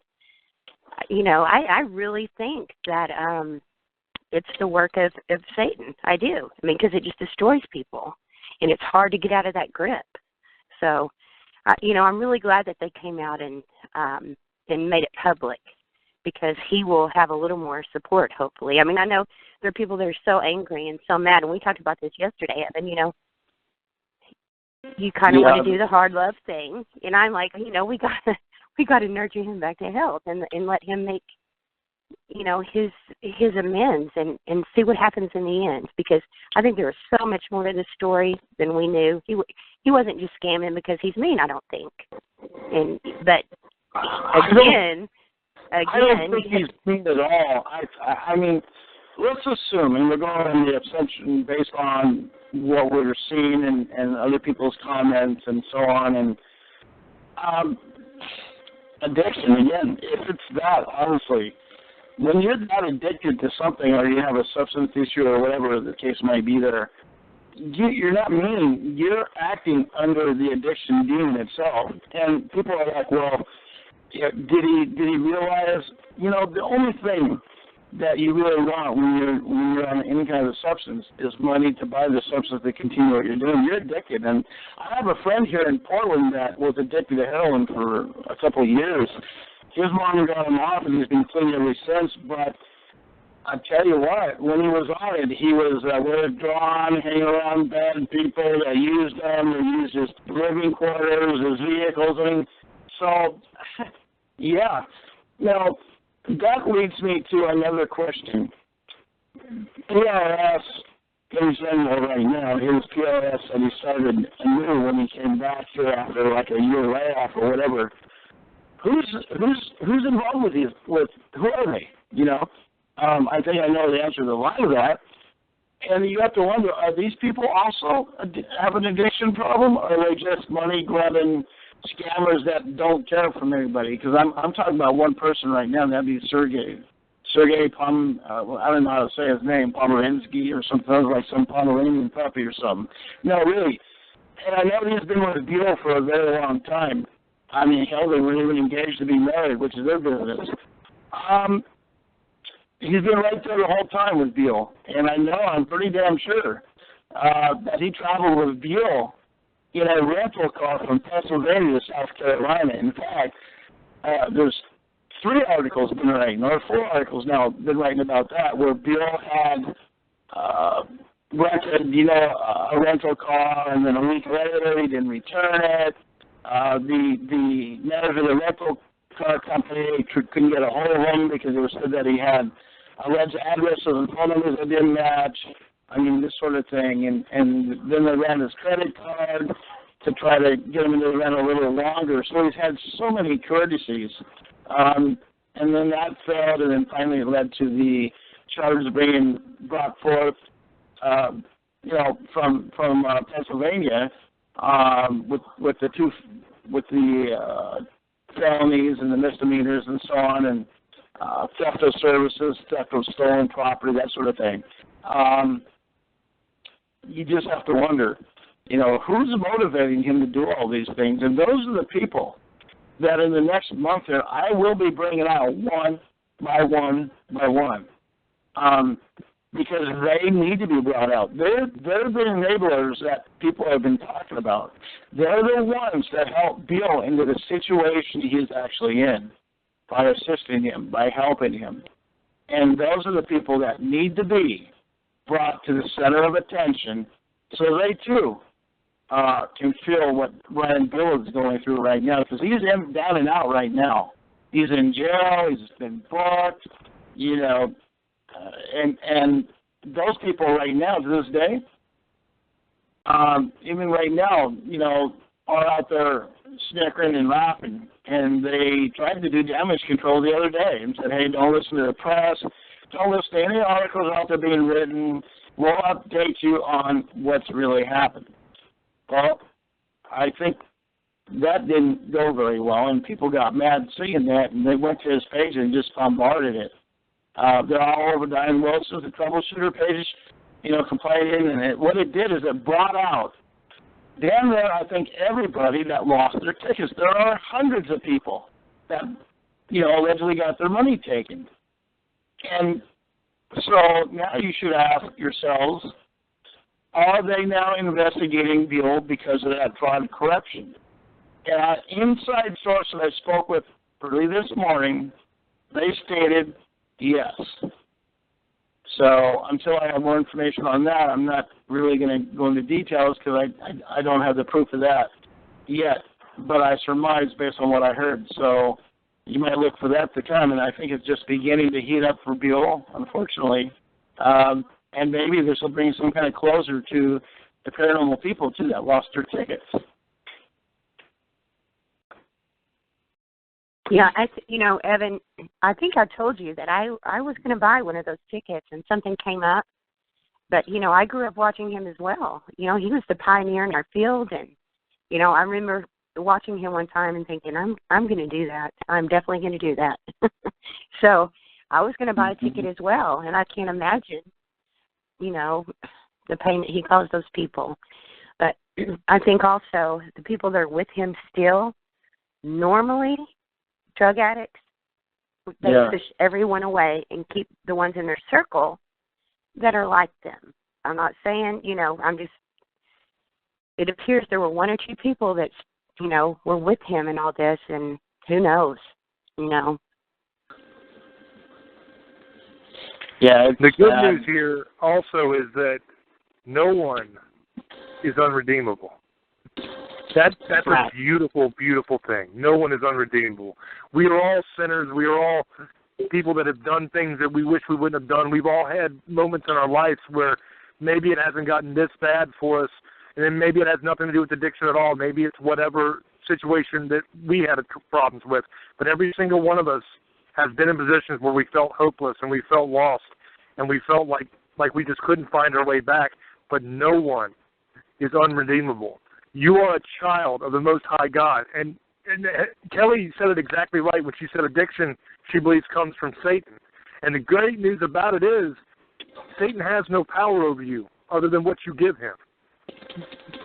I really think that it's the work of Satan. I do. I mean, because it just destroys people, and it's hard to get out of that grip. So, I'm really glad that they came out and made it public, because he will have a little more support, hopefully. I mean, I know there are people that are so angry and so mad, and we talked about this yesterday, Evan, you kind of want to do the hard love thing, and I'm like, we got to nurture him back to health and let him make, his amends and see what happens in the end, because I think there was so much more to the story than we knew. He wasn't just scamming because he's mean, I don't think. But again, I don't think he's mean at all. I mean, let's assume, and we're going on the assumption based on what we're seeing and other people's comments and so on, and addiction, again, if it's that, honestly, when you're that addicted to something or you have a substance issue or whatever the case might be there, you're not mean. You're acting under the addiction demon itself. And people are like, well, did he realize, the only thing that you really want when you're on any kind of substance is money to buy the substance to continue what you're doing. You're addicted. And I have a friend here in Portland that was addicted to heroin for a couple of years. His mom got him off, and he's been clean ever since. But I tell you what, when he was on it, he was withdrawn, hanging around bad people that used him, that used his living quarters, his vehicles. I mean, so, yeah. Now, that leads me to another question. PRS is in there right now. His PRS that he started anew when he came back here after like a year layoff or whatever. Who's involved with these? With who are they? I think I know the answer to a lot of that. And you have to wonder: are these people also have an addiction problem, or are they just money grabbing scammers that don't care from anybody? Because I'm talking about one person right now. That'd be Sergey I don't know how to say his name, Pomerinsky or something. Sounds like some Pomeranian puppy or something. No, really. And I know he's been with Buell for a very long time. I mean, hell, they were even engaged to be married, which is their business. He's been right there the whole time with Buell. And I'm pretty damn sure that he traveled with Buell in a rental car from Pennsylvania to South Carolina. In fact, there's 3 articles been writing, or 4 articles now been writing about that, where Buell had rented, a rental car, and then a week later he didn't return it. The manager of the rental car company couldn't get a hold of him because it was said that he had alleged addresses and phone numbers that didn't match. I mean, this sort of thing. And then they ran his credit card to try to get him into the rent a little longer. So he's had so many courtesies. And then that failed, and then finally it led to the charges being brought forth, from Pennsylvania, with the felonies and the misdemeanors and so on, and theft of services, theft of stolen property, that sort of thing. You just have to wonder, who's motivating him to do all these things? And those are the people that in the next month here, I will be bringing out one by one by one, because they need to be brought out. They're the enablers that people have been talking about. They're the ones that help Bill into the situation he's actually in by assisting him, by helping him. And those are the people that need to be brought to the center of attention so they, too, can feel what Ryan Buell is going through right now, because he's down and out right now. He's in jail. He's been booked, and those people right now, to this day, even right now, are out there snickering and laughing. And they tried to do damage control the other day and said, hey, don't listen to the press. Don't listen to any articles out there being written. We'll update you on what's really happened. Well, I think that didn't go very well, and people got mad seeing that, and they went to his page and just bombarded it. They're all over Diane Wilson, the troubleshooter page, complaining, and what it did is it brought out damn near, I think, everybody that lost their tickets. There are hundreds of people that allegedly got their money taken. And so now you should ask yourselves, are they now investigating Buell because of that fraud and corruption? And an inside source that I spoke with early this morning, they stated yes. So until I have more information on that, I'm not really going to go into details because I don't have the proof of that yet. But I surmise based on what I heard. So you might look for that to come, and I think it's just beginning to heat up for Buell, unfortunately. And maybe this will bring some kind of closure to the paranormal people, too, that lost their tickets. Yeah, Evan, I think I told you that I was going to buy one of those tickets, and something came up. But, I grew up watching him as well. He was the pioneer in our field, and, I remember watching him one time and thinking, I'm going to do that. I'm definitely going to do that. So I was going to buy a ticket as well, and I can't imagine, the pain that he caused those people. But I think also the people that are with him still, normally, drug addicts, they push everyone away and keep the ones in their circle that are like them. I'm not saying, it appears there were one or two people that, were with him in all this, and who knows, Yeah. The good news here also is that no one is unredeemable. That's a beautiful, beautiful thing. No one is unredeemable. We are all sinners. We are all people that have done things that we wish we wouldn't have done. We've all had moments in our lives where maybe it hasn't gotten this bad for us, and then maybe it has nothing to do with addiction at all. Maybe it's whatever situation that we had problems with. But every single one of us has been in positions where we felt hopeless and we felt lost and we felt like we just couldn't find our way back. But no one is unredeemable. You are a child of the Most High God. And Kelly said it exactly right when she said addiction, she believes, comes from Satan. And the great news about it is Satan has no power over you other than what you give him.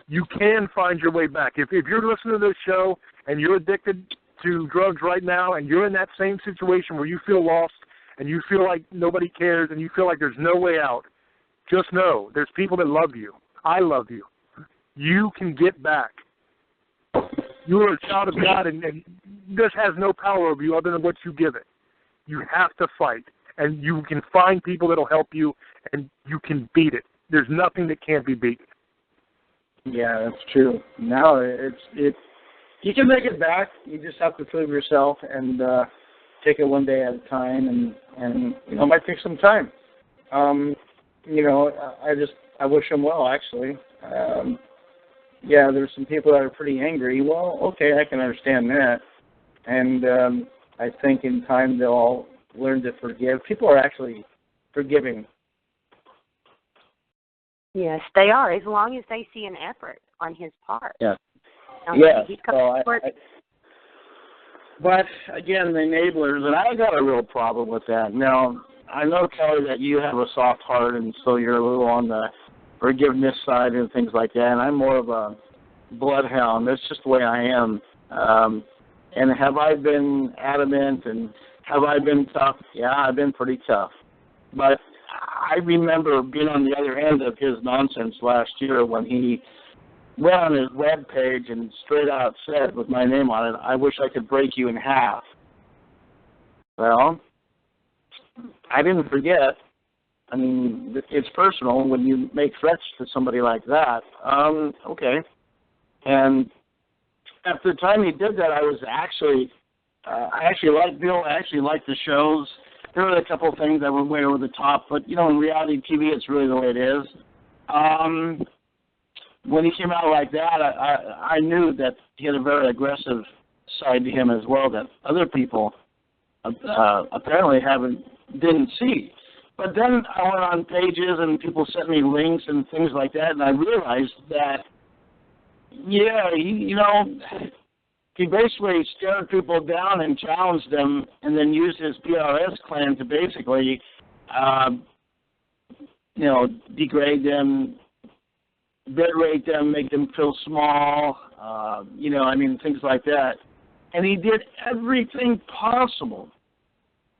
You can find your way back. If you're listening to this show and you're addicted to drugs right now and you're in that same situation where you feel lost and you feel like nobody cares and you feel like there's no way out, just know there's people that love you. I love you. You can get back. You are a child of God, and this has no power over you other than what you give it. You have to fight, and you can find people that will help you, and you can beat it. There's nothing that can't be beaten. Yeah, that's true. No, it's you can make it back. You just have to prove yourself and take it one day at a time, and it might take some time. I wish him well, actually. There's some people that are pretty angry. Well, okay, I can understand that. And I think in time they'll all learn to forgive. People are actually forgiving. Yes, they are, as long as they see an effort on his part. Yeah. But, again, the enablers, and I got a real problem with that. Now, I know, Kelly, that you have a soft heart, and so you're a little on the forgiveness side and things like that, and I'm more of a bloodhound. That's just the way I am. And have I been adamant and have I been tough? Yeah, I've been pretty tough. But I remember being on the other end of his nonsense last year when he went on his web page and straight out said with my name on it, I wish I could break you in half. Well, I didn't forget. I mean, it's personal when you make threats to somebody like that. Okay. And at the time he did that, I actually liked Bill. I actually liked the shows. There were a couple of things that were way over the top, but, in reality TV, it's really the way it is. When he came out like that, I knew that he had a very aggressive side to him as well that other people apparently didn't see. But then I went on pages and people sent me links and things like that, and I realized that, he basically stared people down and challenged them and then used his PRS clan to basically, degrade them, berate them, make them feel small, things like that. And he did everything possible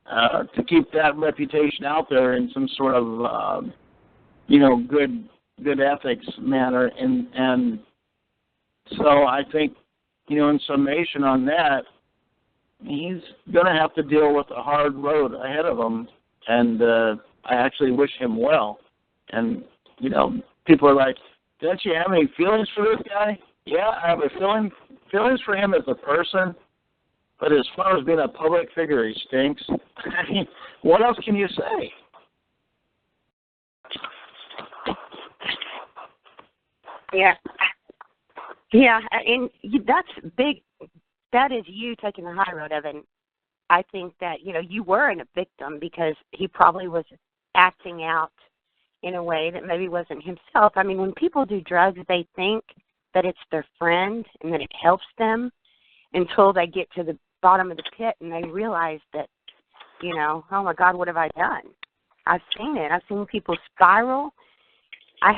to keep that reputation out there in some sort of, good ethics manner. And so I think, in summation on that, he's going to have to deal with a hard road ahead of him. And I actually wish him well. And, people are like, don't you have any feelings for this guy? Yeah, I have feelings for him as a person. But as far as being a public figure, he stinks. I mean, what else can you say? Yeah. Yeah, and that's big. That is you taking the high road, Evan. I think that, you weren't a victim because he probably was acting out in a way that maybe wasn't himself. I mean, when people do drugs, they think that it's their friend and that it helps them until they get to the bottom of the pit and they realize that, oh my God, what have I done? I've seen it. I've seen people spiral. I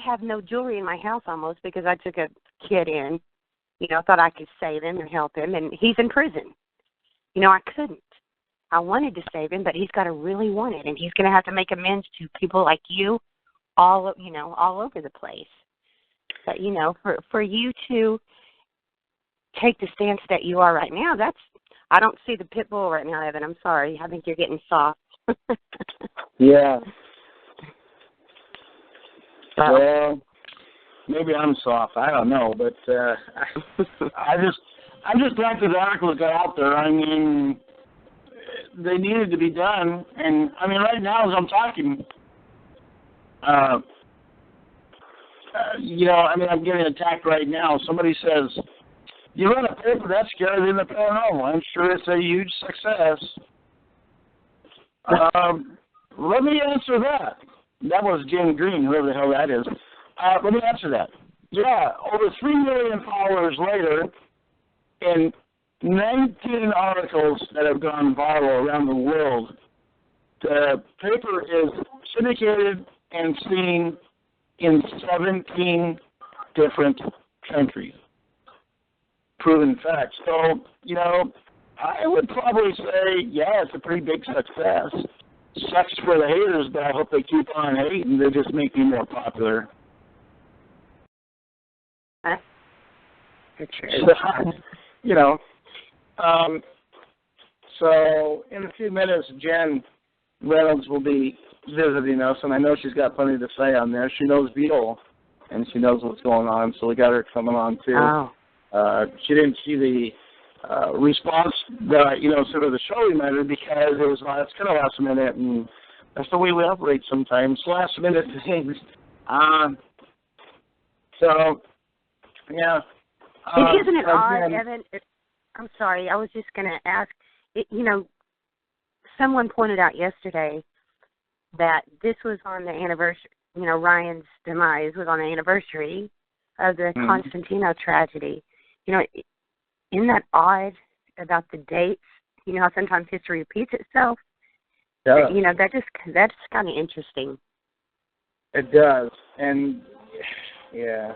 have no jewelry in my house almost because I took a kid in, thought I could save him and help him, and he's in prison. I couldn't. I wanted to save him, but he's got to really want it, and he's going to have to make amends to people like you all over the place. But, for you to take the stance that you are right now, I don't see the pit bull right now, Evan. I'm sorry. I think you're getting soft. Yeah. Well, maybe I'm soft. I don't know, but I'm just glad that the article got out there. I mean, they needed to be done, and I mean, right now as I'm talking, I'm getting attacked right now. Somebody says, "You run a paper that's scarier than the paranormal." I'm sure it's a huge success. Let me answer that. That was Jim Green, whoever the hell that is. Let me answer that. Yeah, over 3 million followers later, in 19 articles that have gone viral around the world, the paper is syndicated and seen in 17 different countries. Proven facts. So, I would probably say, yeah, it's a pretty big success. Sucks for the haters, but I hope they keep on hating. They just make me more popular. So in a few minutes, Jen Reynolds will be visiting us, and I know she's got plenty to say on this. She knows Buell, and she knows what's going on, so we got her coming on too. Oh. She didn't see the response that, sort of the show we met her because it's kind of last minute, and that's the way we operate sometimes, last minute things. So, yeah. Isn't it odd, Evan? I'm sorry, I was just going to ask, someone pointed out yesterday that this was on the anniversary, Ryan's demise was on the anniversary of the Constantino tragedy. Isn't that odd about the dates? How sometimes history repeats itself? Yeah. That's kind of interesting. It does. And, yeah.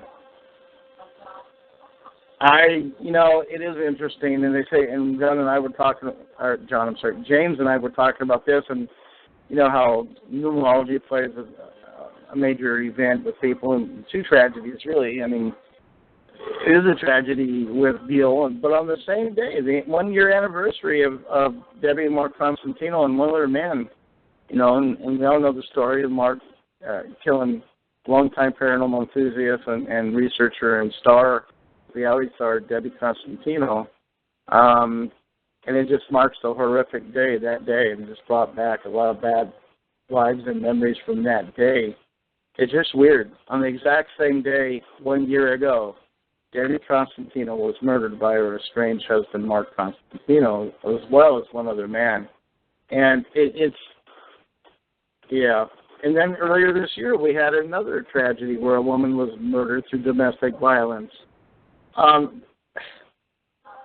It is interesting, and they say, and James and I were talking about this, and, how numerology plays a major event with people, and two tragedies, really. I mean, it is a tragedy with Buell, but on the same day, the 1-year anniversary of Debbie and Mark Constantino and one other man, and we all know the story of Mark killing longtime paranormal enthusiast and researcher and reality star Debbie Constantino, and it just marks a horrific day that day, and just brought back a lot of bad lives and memories from that day. It's just weird. On the exact same day, 1 year ago, Debbie Constantino was murdered by her estranged husband, Mark Constantino, as well as one other man. And yeah. And then earlier this year, we had another tragedy where a woman was murdered through domestic violence.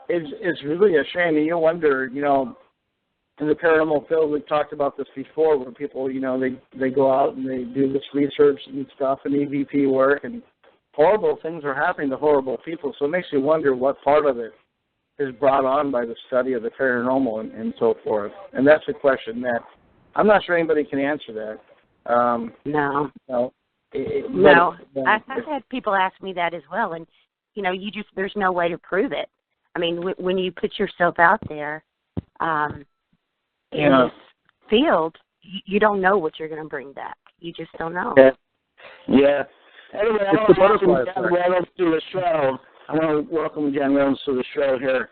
It's really a shame. And you wonder, in the paranormal field, we've talked about this before, where people, they go out and they do this research and stuff and EVP work, and horrible things are happening to horrible people. So it makes you wonder what part of it is brought on by the study of the paranormal and so forth? And that's a question that I'm not sure anybody can answer that. No. No. I've had people ask me that as well, and there's no way to prove it. I mean, when you put yourself out there in this field, you don't know what you're going to bring back. You just don't know. Yeah. Anyway, I want to welcome Jen Reynolds to the show. I want to welcome Jen Reynolds to the show here.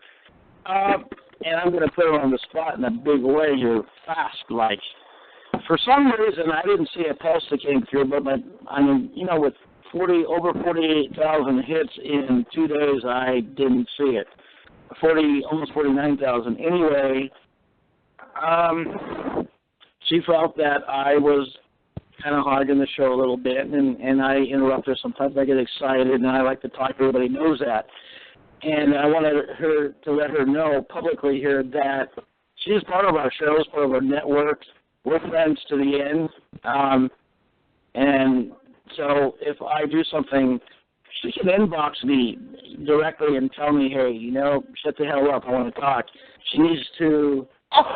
And I'm going to put her on the spot in a big way here, fast like. For some reason, I didn't see a post that came through, but with over 48,000 hits in 2 days, I didn't see it. Almost 49,000. Anyway, she felt that I was kind of hogging the show a little bit, and I interrupt her sometimes. I get excited, and I like to talk. Everybody knows that. And I wanted her to let her know publicly here that she's part of our shows, part of our network. We're friends to the end. And so if I do something, she can inbox me directly and tell me, hey, shut the hell up, I want to talk. She needs to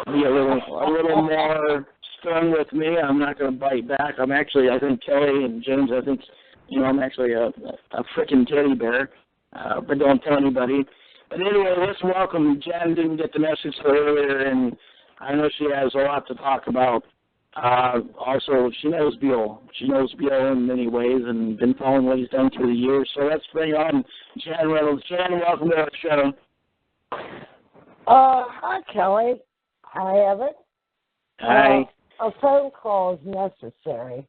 be a little more stern with me. I'm not going to bite back. I think Kelly and James, I'm actually a freaking teddy bear, but don't tell anybody. But anyway, let's welcome Jen. Didn't get the message earlier, and I know she has a lot to talk about. Also, she knows Buell. She knows Buell in many ways and been following what he's done through the years. So let's bring on Jen Reynolds. Jen, welcome to our show. Hi, Kelly. Hi, Evan. Hi. A phone call is necessary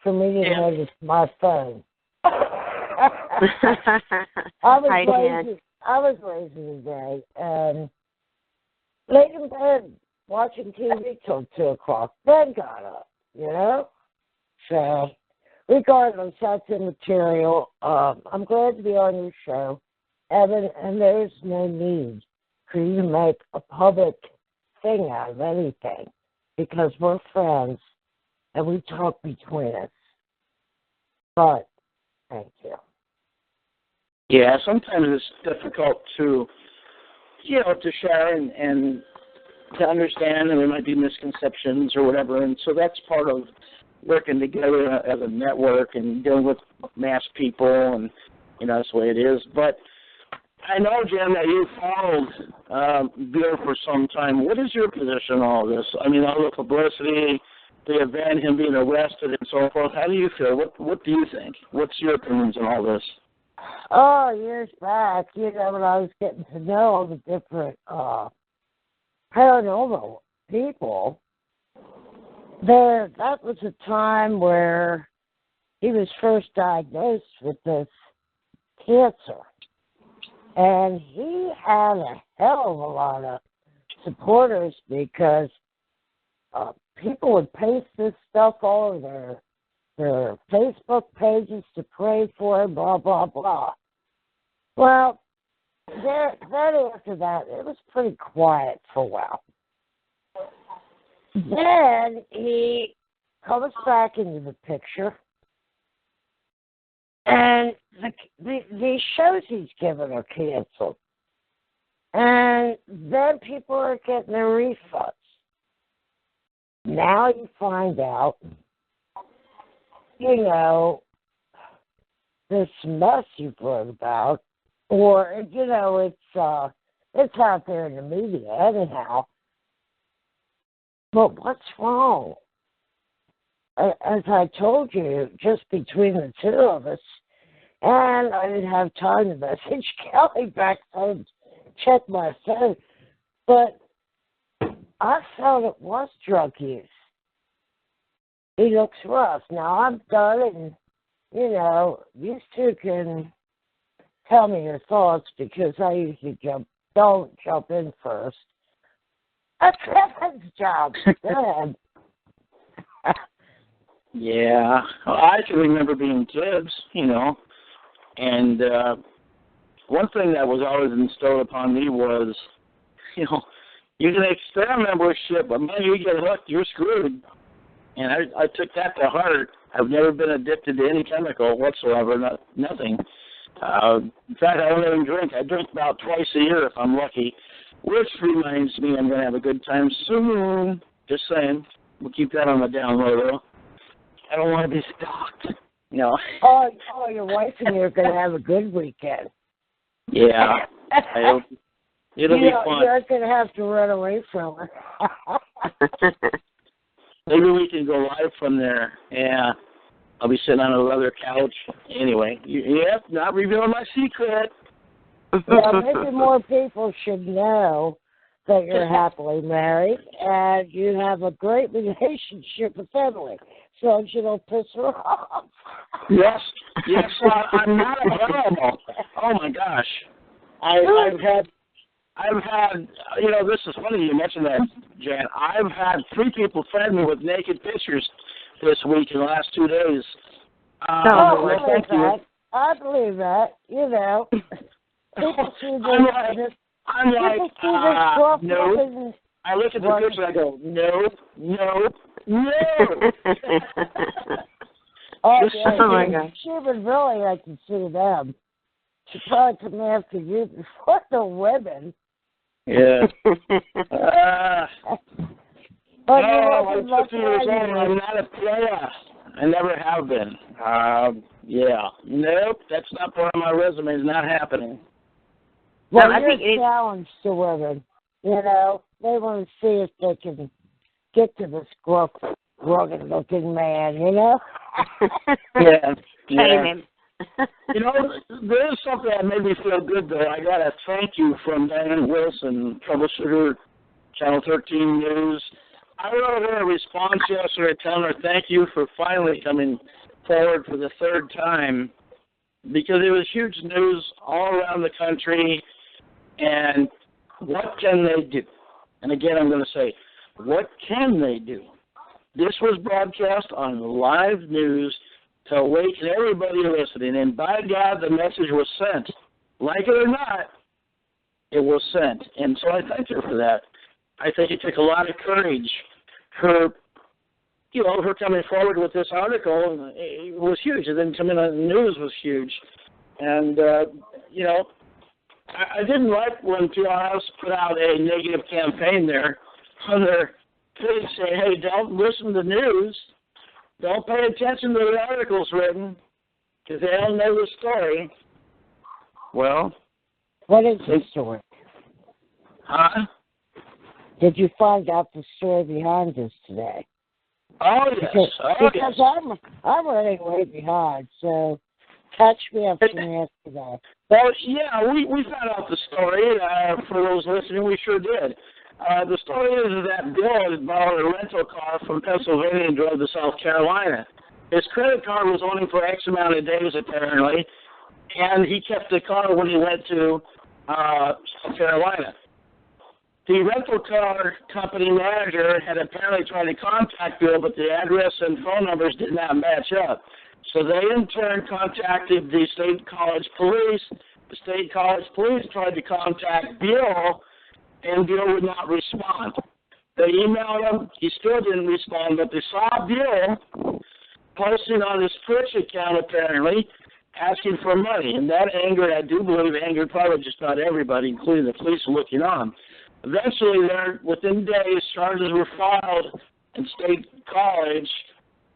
for me to notice my phone. I was lazy today and laid in bed watching TV till 2 o'clock. Then got up, So, regardless, that's immaterial. I'm glad to be on your show, Evan, and there's no need for you to make a public thing out of anything because we're friends and we talk between us. But, thank you. Yeah, sometimes it's difficult to share and to understand, and there might be misconceptions or whatever, and so that's part of working together as a network and dealing with mass people, and that's the way it is. But I know, Jen, that you followed Buell for some time. What is your position on all this? I mean, all the publicity, the event, him being arrested, and so forth. How do you feel? What do you think? What's your opinions on all this? Oh, years back, when I was getting to know all the different paranormal people, that was a time where he was first diagnosed with this cancer. And he had a hell of a lot of supporters because people would paste this stuff all over their Facebook pages to pray for him, blah, blah, blah. Well, then after that, it was pretty quiet for a while. Then he comes back into the picture, and the shows he's given are canceled. And then people are getting their refunds. Now you find out, this mess you wrote about, or, it's out there in the media anyhow. But what's wrong? As I told you, just between the two of us, and I didn't have time to message Kelly back home, check my phone, but I felt it was drug use. He looks rough. Now, I'm done, and, you two can tell me your thoughts because I usually don't jump in first. That's Kevin's job. Go ahead. Yeah. Well, I can remember being kids, and one thing that was always instilled upon me was, you can experiment with shit, but man, you get hooked, you're screwed. And I took that to heart. I've never been addicted to any chemical whatsoever, nothing. In fact, I don't even drink. I drink about twice a year if I'm lucky, which reminds me I'm going to have a good time soon. Just saying. We'll keep that on the down low, though. I don't want to be stalked. No. Oh, your wife and you are going to have a good weekend. Yeah. It'll be fun. You're going to have to run away from her. Maybe we can go live from there. Yeah. I'll be sitting on a leather couch. Anyway, not revealing my secret. Yeah, maybe more people should know that you're happily married and you have a great relationship with Emily, so you don't piss her off. Yes, I'm not available. Oh my gosh, I've had. This is funny you mentioned that, Jan. I've had 3 people threaten me with naked pictures this week in the last 2 days. I believe that. People see this. I'm like, no. I look at the picture and I go, no. Oh my God. She would really like to see them. She'd probably come after you before the women. Yeah. But I'm 50 years old and I'm not a player. I never have been. Yeah. Nope, that's not part of my resume. It's not happening. Well, you're a challenge to women. They want to see if they can get to this rugged-looking man, Yeah. Amen. There's something that made me feel good, though. I got a thank you from Diane Wilson, troubleshooter, Channel 13 News. I wrote her a response yesterday telling her thank you for finally coming forward for the 3rd time, because it was huge news all around the country. And what can they do? And again, I'm going to say, what can they do? This was broadcast on live news to awaken everybody listening. And by God, the message was sent. Like it or not, it was sent. And so I thank her for that. I think it took a lot of courage. Her coming forward with this article, it was huge. And then coming on the news was huge. And, I didn't like when PRS put out a negative campaign there on their page saying, hey, don't listen to the news. Don't pay attention to the articles written because they don't know the story. Well. What is the story? Huh? Did you find out the story behind this today? Oh, yes. Because I'm running way behind, so catch me up from yesterday. Well, yeah, we found out the story. For those listening, we sure did. The story is that Bill had borrowed a rental car from Pennsylvania and drove to South Carolina. His credit card was only for X amount of days, apparently, and he kept the car when he went to South Carolina. The rental car company manager had apparently tried to contact Bill, but the address and phone numbers did not match up. So they, in turn, contacted the State College Police. The State College Police tried to contact Bill, and Bill would not respond. They emailed him. He still didn't respond, but they saw Bill posting on his Twitch account, apparently, asking for money. And that angered, I do believe, angered probably just about everybody, including the police looking on. Eventually, within days, charges were filed in State College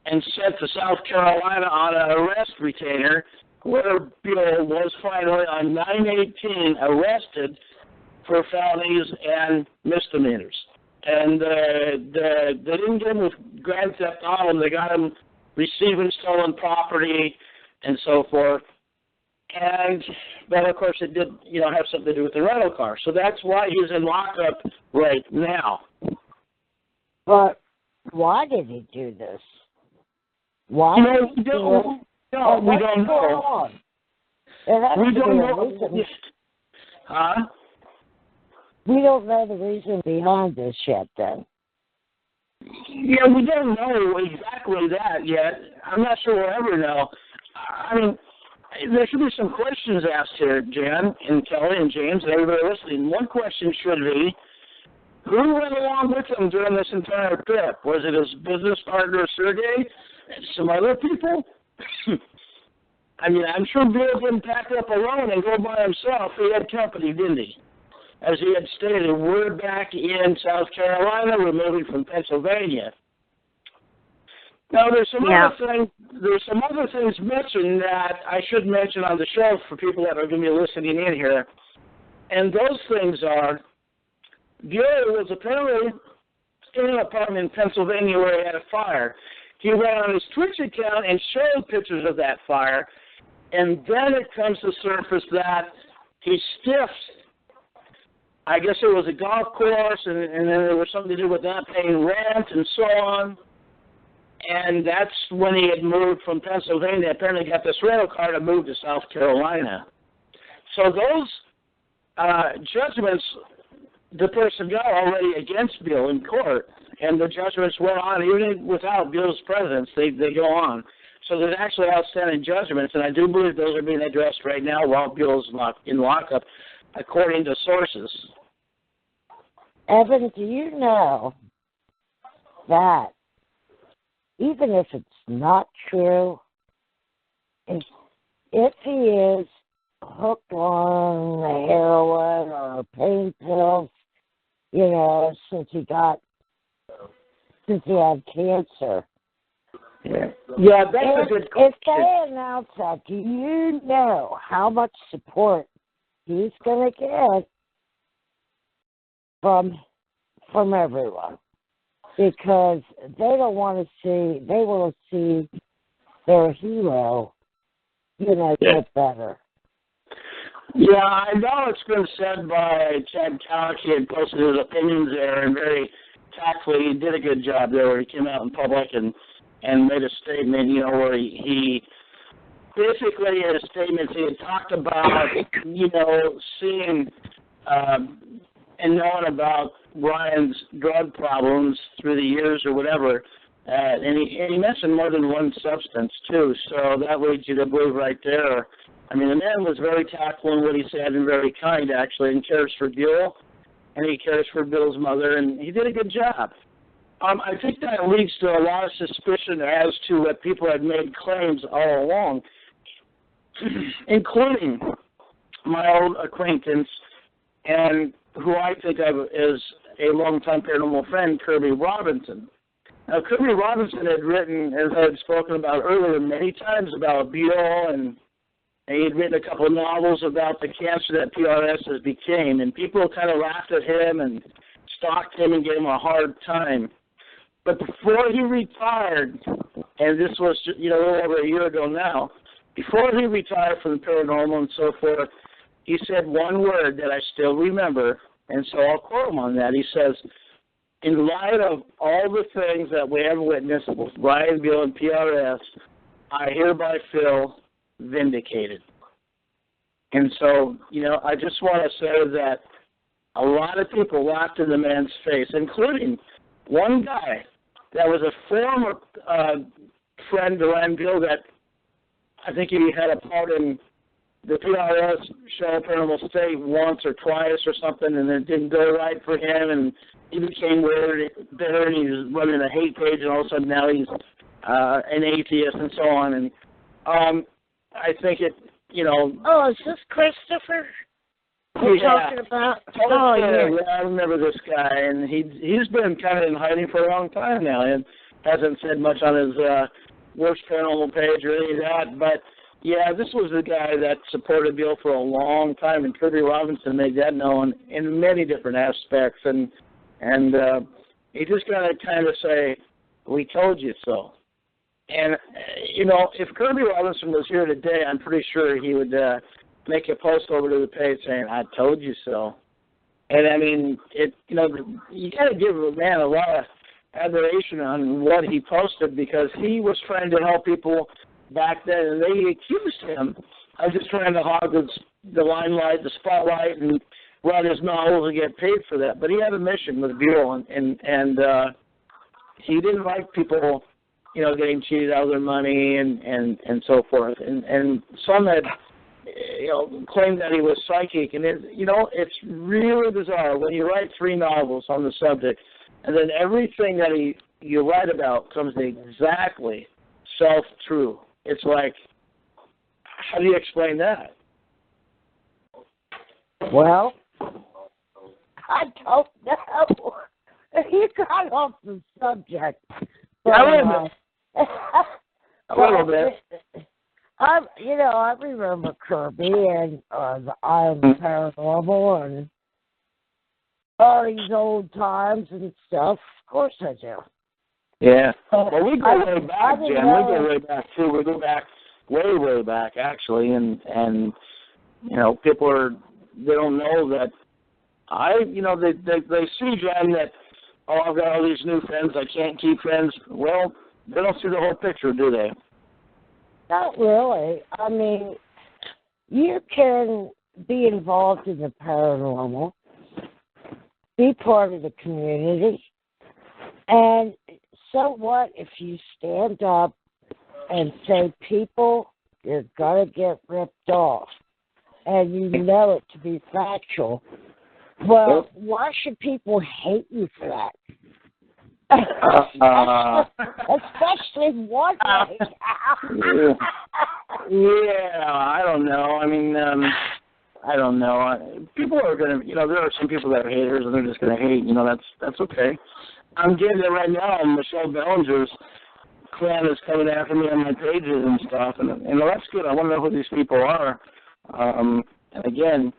and sent to South Carolina on an arrest retainer, where Bill was finally on 9/18 arrested for felonies and misdemeanors. And they didn't get him with grand theft auto. They got him receiving stolen property and so forth. But of course, it did, have something to do with the rental car. So that's why he's in lockup right now. But why did he do this? Why? We don't know. We don't know. Huh? We don't know the reason behind this yet, then. Yeah, we don't know exactly that yet. I'm not sure we'll ever know. I mean, there should be some questions asked here, Jan and Kelly and James and everybody listening. One question should be, who went along with him during this entire trip? Was it his business partner, Sergey, and some other people? I mean, I'm sure Bill didn't pack up alone and go by himself. He had company, didn't he? As he had stated, we're back in South Carolina. We're moving from Pennsylvania. Now, there's some other things mentioned that I should mention on the show for people that are going to be listening in here. And those things are, Buell was apparently in an apartment in Pennsylvania where he had a fire. He went on his Twitch account and showed pictures of that fire, and then it comes to surface that he stiffed, I guess it was a golf course, and then there was something to do with not paying rent and so on. And that's when he had moved from Pennsylvania, apparently got this rental car to move to South Carolina. So those judgments, the person got already against Bill in court, and the judgments went on even without Bill's presence. They go on. So there's actually outstanding judgments, and I do believe those are being addressed right now while Bill's in lockup, according to sources. Evan, do you know that even if it's not true, if he is hooked on the heroin or pain pills, you know, since he had cancer. Yeah, that's a good question. If they announce that, do you know how much support he's going to get from everyone? Because they don't want to see, they want to see their hero, you know, get better. Yeah, I know it's been said by Chad Cox. He had posted his opinions there, and very tactfully, he did a good job there where he came out in public and made a statement, you know, where he basically in his statements he had talked about, you know, seeing and knowing about Ryan's drug problems through the years or whatever, and he mentioned more than one substance too, so that leads you to believe right there. I mean, the man was very tactful in what he said and very kind, actually, and cares for Bill, and he cares for Bill's mother, and he did a good job. I think that leads to a lot of suspicion as to what people had made claims all along, including my old acquaintance, and who I think of as a longtime paranormal friend, Kirby Robinson. Now, Kirby Robinson had written, as I had spoken about earlier, many times about Buell, and he had written a couple of novels about the cancer that PRS became, and people kind of laughed at him and stalked him and gave him a hard time. But before he retired, and this was, you know, a little over a year ago now, before he retired from the paranormal and so forth, he said one word that I still remember, and so I'll quote him on that. He says, in light of all the things that we have witnessed with Ryan Buell and PRS, I hereby feel vindicated. And so, you know, I just want to say that a lot of people laughed in the man's face, including one guy that was a former friend to Ryan Buell that I think he had a part in the PRS show Paranormal State once or twice or something, and it didn't go right for him, and he became bitter, and he was running a hate page, and all of a sudden now he's an atheist and so on. And I think it, you know. Oh, is this Christopher you're talking about? Oh, yeah, I remember this guy, and he's been kind of in hiding for a long time now, and hasn't said much on his Worst Paranormal page or any of that, but yeah, this was the guy that supported Bill for a long time, and Kirby Robinson made that known in many different aspects, and he just got to kind of say, we told you so. And, you know, if Kirby Robinson was here today, I'm pretty sure he would make a post over to the page saying, I told you so. And, I mean, you know, you got to give a man a lot of admiration on what he posted, because he was trying to help people back then, and they accused him of just trying to hog the limelight, the spotlight, and write his novels and get paid for that. But he had a mission with Buell, and he didn't like people, you know, getting cheated out of their money and so forth. And some had, you know, claimed that he was psychic, and you know, it's really bizarre when you write 3 novels on the subject, and then everything that you write about comes exactly self-true. It's like, How do you explain that? Well, I don't know. You got off the subject. A little bit. I remember Kirby and the Eye of the Paranormal and all these old times and stuff. Of course I do. Yeah. Well, we go way back, Jen. We go way back, too. We go back way, way back, actually. And people they don't know that they see, Jen, that, I've got all these new friends. I can't keep friends. Well, they don't see the whole picture, do they? Not really. I mean, you can be involved in the paranormal, be part of the community, and so what if you stand up and say, people, you're going to get ripped off, and you know it to be factual. Well, why should people hate you for that? Especially one way. Yeah, I don't know. I mean, I don't know. People are going to, there are some people that are haters, and they're just going to hate. That's okay. I'm getting it right now, and Michelle Bellinger's clan is coming after me on my pages and stuff, and that's good. I want to know who these people are. And again,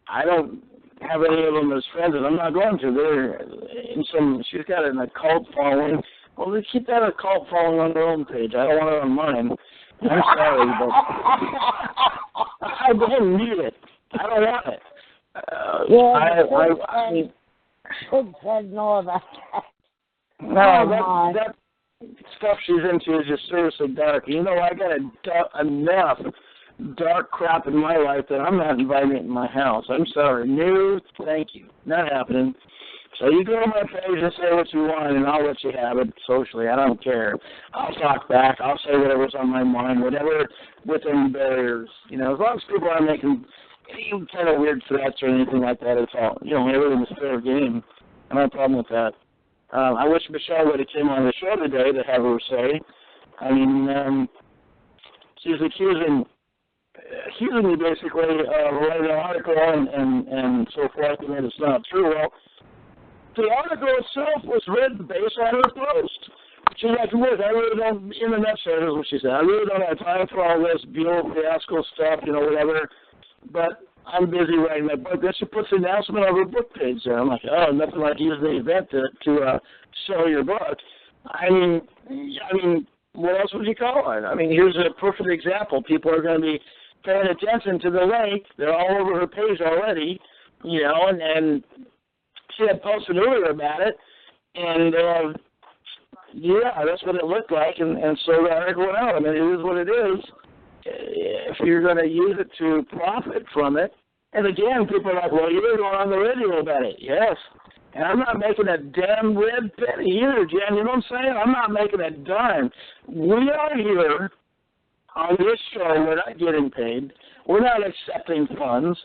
I don't have any of them as friends, and I'm not going to. They're in she's got an occult following. Well, they keep that occult following on their own page. I don't want it on mine. I'm sorry, but I don't need it. I don't want it. Kids had know about that. No, that stuff she's into is just seriously dark. I got enough dark crap in my life that I'm not inviting it in my house. I'm sorry. No, thank you. Not happening. So you go on my page and say what you want, and I'll let you have it socially. I don't care. I'll talk back. I'll say whatever's on my mind, whatever within barriers. As long as people aren't making any kind of weird threats or anything like that, it's all, everything's fair game. I don't have a problem with that. I wish Michelle would have came on the show today to have her say. I mean, she's accusing me basically of writing an article and so forth, and it's not true. Well, the article itself was written based on her post. She's like, look, I really don't, in a nutshell, is what she said, I really don't have time for all this Buell fiasco stuff, whatever, but I'm busy writing my book. Then she puts the announcement on her book page there. I'm like, oh, nothing like using the event to sell your book. I mean, what else would you call it? I mean, here's a perfect example. People are going to be paying attention to the link. They're all over her page already, and she had posted earlier about it, and that's what it looked like, and so the article went out. I mean, it is what it is. If you're going to use it to profit from it, and again, people are like, well, you're going on the radio about it. Yes, and I'm not making a damn red penny either, Jen. You know what I'm saying? I'm not making a dime. We are here on this show. We're not getting paid. We're not accepting funds.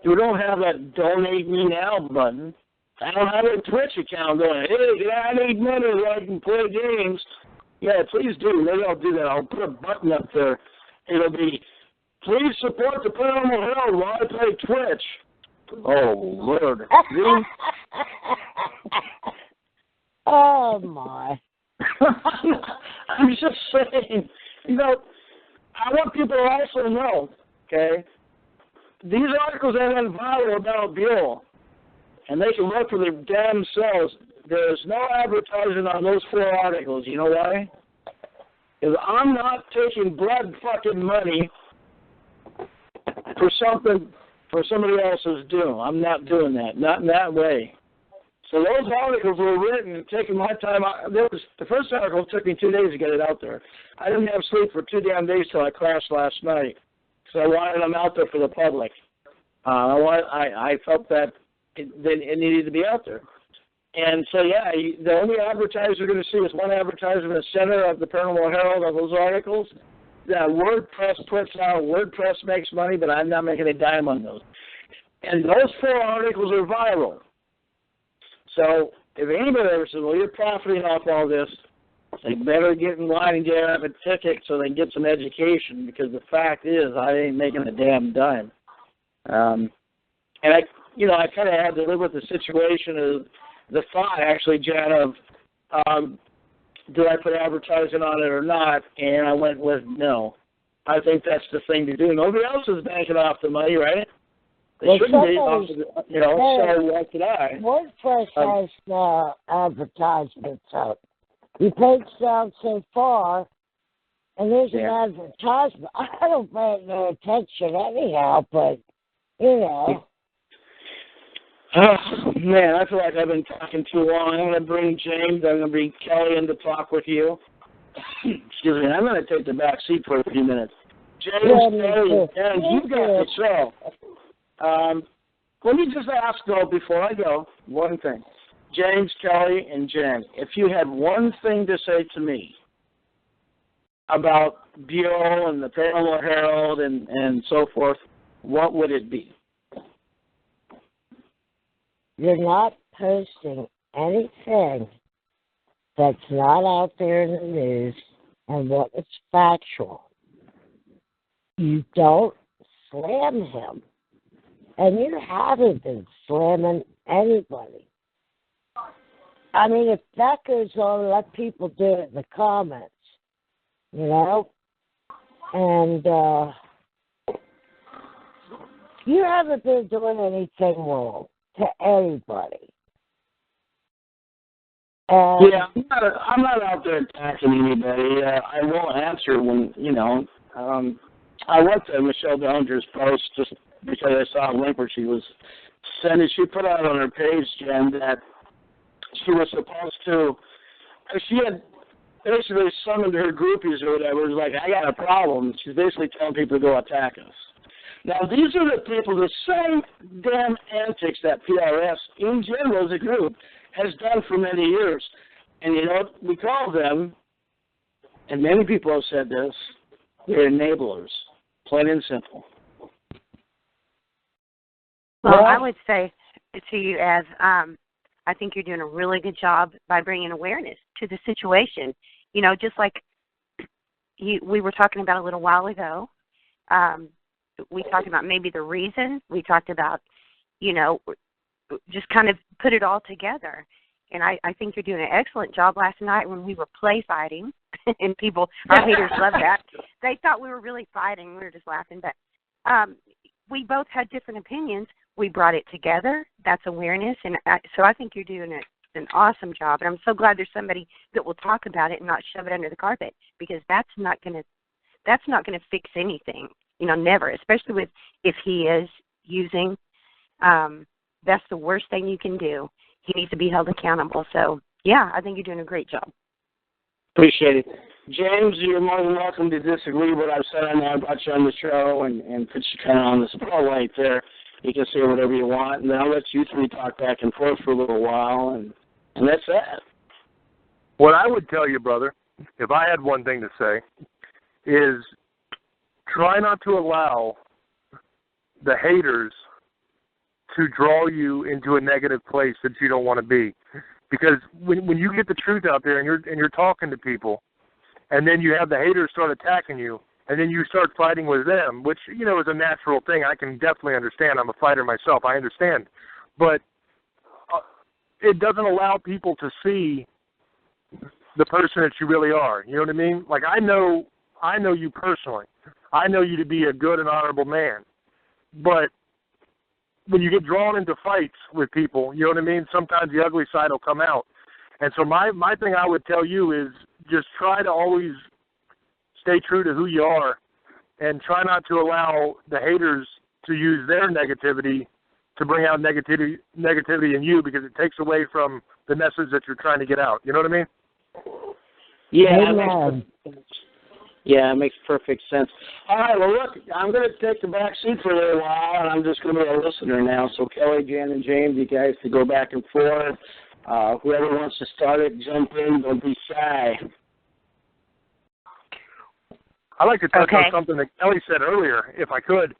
We don't have that donate me now button. I don't have a Twitch account going, hey, I need money so I can play games. Yeah, please do. Maybe I'll do that. I'll put a button up there. It'll be, please support the Paranormal Herald while I play Twitch. Oh, Lord. Oh, my. I'm just saying, I want people to also know, okay, these articles that went viral about Buell, and they can look for their damn selves. There's no advertising on those 4 articles. You know why? Because I'm not taking blood fucking money for somebody else's doom. I'm not doing that. Not in that way. So those articles were written and taking my time. The first article took me 2 days to get it out there. I didn't have sleep for 2 damn days till I crashed last night. So I wanted them out there for the public. I felt that it needed to be out there. And so, yeah, the only advertiser you're going to see is one advertiser in the center of the Paranormal Herald of those articles. WordPress puts out. WordPress makes money, but I'm not making a dime on those. And those 4 articles are viral. So if anybody ever says, well, you're profiting off all this, They better get in line and get out of a ticket so they can get some education, because the fact is I ain't making a damn dime. And I kind of had to live with the situation of the thought, actually, Jen, of do I put advertising on it or not? And I went with no. I think that's the thing to do. Nobody else is banking off the money, right? They shouldn't be off of the, so why should I? WordPress has advertisements up. You paid down so far, and there's an advertisement. I don't pay no attention anyhow, but, Man, I feel like I've been talking too long. I'm going to bring James, I'm going to bring Kelly in to talk with you. Excuse me, I'm going to take the back seat for a few minutes. James, Kelly, and you got the show. Let me just ask, though, before I go, one thing. James, Kelly, and Jen, if you had one thing to say to me about Buell and the Paranormal Herald and so forth, what would it be? You're not posting anything that's not out there in the news and what is factual. You don't slam him. And you haven't been slamming anybody. I mean, if that goes on, let people do it in the comments, And you haven't been doing anything wrong to anybody. Yeah, I'm not out there attacking anybody. I won't answer when, I went to Michelle Bellinger's post just because I saw a link where she was sending, she put out on her page, Jen, that she was supposed to, she had basically summoned her groupies or whatever. It was like, I got a problem. She's basically telling people to go attack us. Now, these are the people, the same damn antics that PRS, in general as a group, has done for many years. And, we call them, and many people have said this, they're enablers, plain and simple. Well, I would say to you as I think you're doing a really good job by bringing awareness to the situation. Just like we were talking about a little while ago, we talked about maybe the reason. We talked about, just kind of put it all together. And I think you're doing an excellent job last night when we were play fighting, and our haters love that. They thought we were really fighting. We were just laughing. But we both had different opinions. We brought it together. That's awareness. And so I think you're doing an awesome job. And I'm so glad there's somebody that will talk about it and not shove it under the carpet, because that's not going to fix anything. Never, especially if he is using, that's the worst thing you can do. He needs to be held accountable. So, yeah, I think you're doing a great job. Appreciate it. James, you're more than welcome to disagree with what I've said. I know I brought you on the show and put you kind of on the spotlight there. You can say whatever you want, and then I'll let you three talk back and forth for a little while, and that's that. What I would tell you, brother, if I had one thing to say, is try not to allow the haters to draw you into a negative place that you don't want to be. Because when you get the truth out there and you're talking to people, and then you have the haters start attacking you, and then you start fighting with them, which, is a natural thing. I can definitely understand. I'm a fighter myself. I understand. But it doesn't allow people to see the person that you really are. You know what I mean? Like, I know you personally. I know you to be a good and honorable man. But when you get drawn into fights with people, you know what I mean, sometimes the ugly side will come out. And so my thing I would tell you is just try to always stay true to who you are, and try not to allow the haters to use their negativity to bring out negativity in you, because it takes away from the message that you're trying to get out. You know what I mean? Yeah, it makes perfect sense. All right, well, look, I'm going to take the back seat for a little while, and I'm just going to be a listener now. So Kelly, Jan, and James, you guys can go back and forth. Whoever wants to start it, jump in. Don't be shy. I'd like to touch on something that Kelly said earlier, if I could.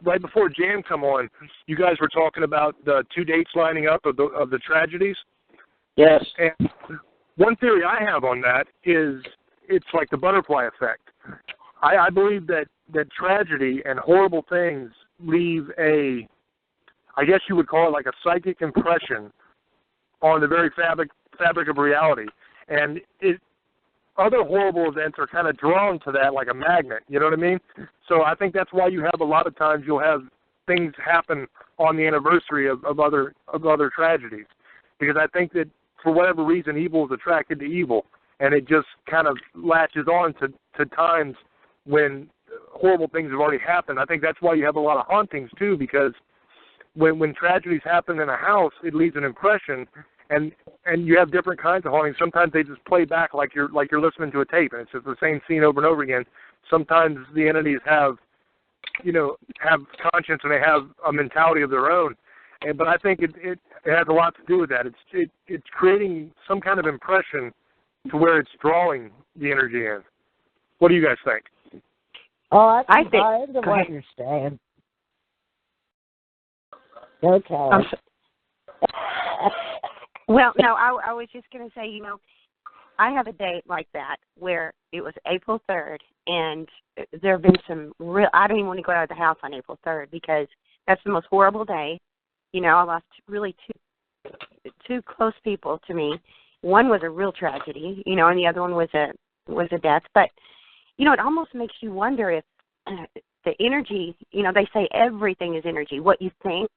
Right before Jan come on, you guys were talking about the two dates lining up of the tragedies. Yes. And one theory I have on that is it's like the butterfly effect. I believe that tragedy and horrible things leave I guess you would call it like a psychic impression on the very fabric of reality. And other horrible events are kind of drawn to that like a magnet, you know what I mean? So I think that's why you have a lot of times you'll have things happen on the anniversary of other tragedies. Because I think that for whatever reason, evil is attracted to evil, and it just kind of latches on to times when horrible things have already happened. I think that's why you have a lot of hauntings too, because when tragedies happen in a house, it leaves an impression, and you have different kinds of hauntings. Sometimes they just play back like you're listening to a tape, and it's just the same scene over and over again. Sometimes the entities have conscience and they have a mentality of their own. But I think it has a lot to do with that. It's creating some kind of impression to where it's drawing the energy in. What do you guys think? Oh, I think I understand. Okay. Well, no, I was just going to say, I have a date like that where it was April 3rd, and there have been some real, I don't even want to go out of the house on April 3rd because that's the most horrible day. I lost really two close people to me. One was a real tragedy, and the other one was a death. But, it almost makes you wonder if the energy, they say everything is energy. What you think,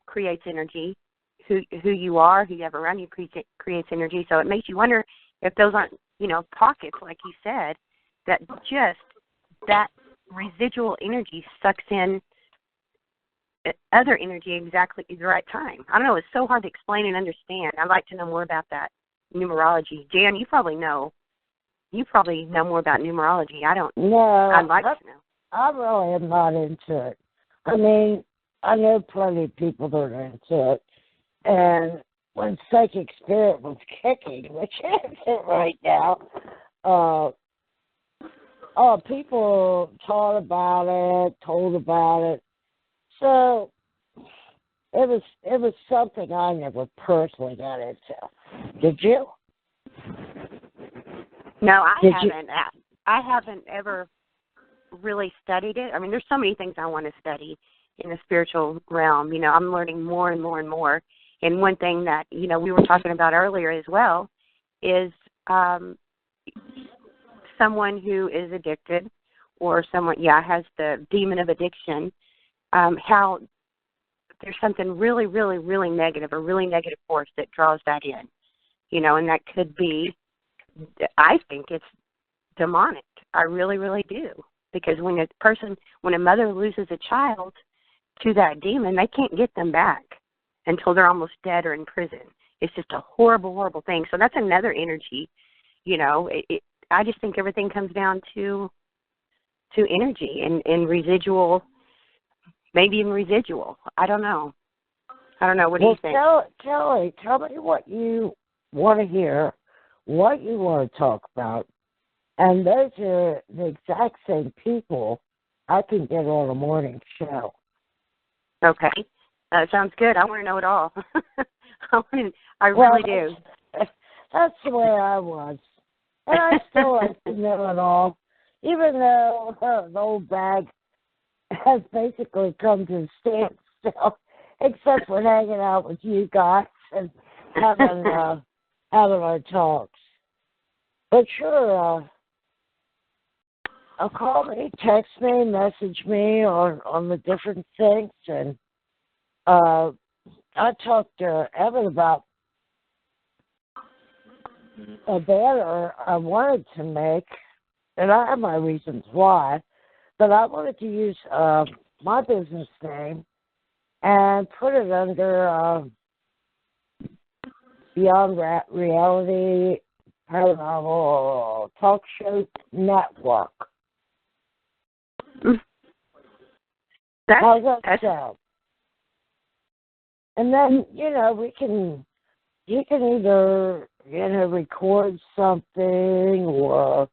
creates energy. Who you are, who you have around you creates energy. So it makes you wonder if those aren't, pockets, like you said, that just that residual energy sucks in other energy exactly at the right time. I don't know. It's so hard to explain and understand. I'd like to know more about that numerology. Jan, you probably know more about numerology. I don't. No, I'd like to know. I really am not into it. I mean, I know plenty of people that are into it. And when Psychic Spirit was kicking, which isn't right now, people taught about it, told about it. So it was something I never personally got into. Did you? No, I haven't ever really studied it. I mean, there's so many things I want to study in the spiritual realm. I'm learning more and more and more. And one thing that, we were talking about earlier as well is someone who is addicted or someone, has the demon of addiction, how there's something really, really, really negative, a really negative force that draws that in, and that could be, I think it's demonic. I really, really do. Because when a mother loses a child to that demon, they can't get them back until they're almost dead or in prison. It's just a horrible, horrible thing. So that's another energy, I just think everything comes down to energy and residual, maybe even residual. I don't know. What do you think? Kelly, tell me what you want to hear, what you want to talk about. And those are the exact same people I can get on a morning show. Okay. Sounds good. I want to know it all. I really do. That's the way I was. And I still like to know it all, even though the old bag has basically come to a standstill, except for hanging out with you guys and having our talks. But sure, call me, text me, message me on the different things, and I talked to Evan about a banner I wanted to make, and I have my reasons why, but I wanted to use my business name and put it under Beyond Reality Paranormal Talk Show Network. How's that sound? And then, you can either, record something or,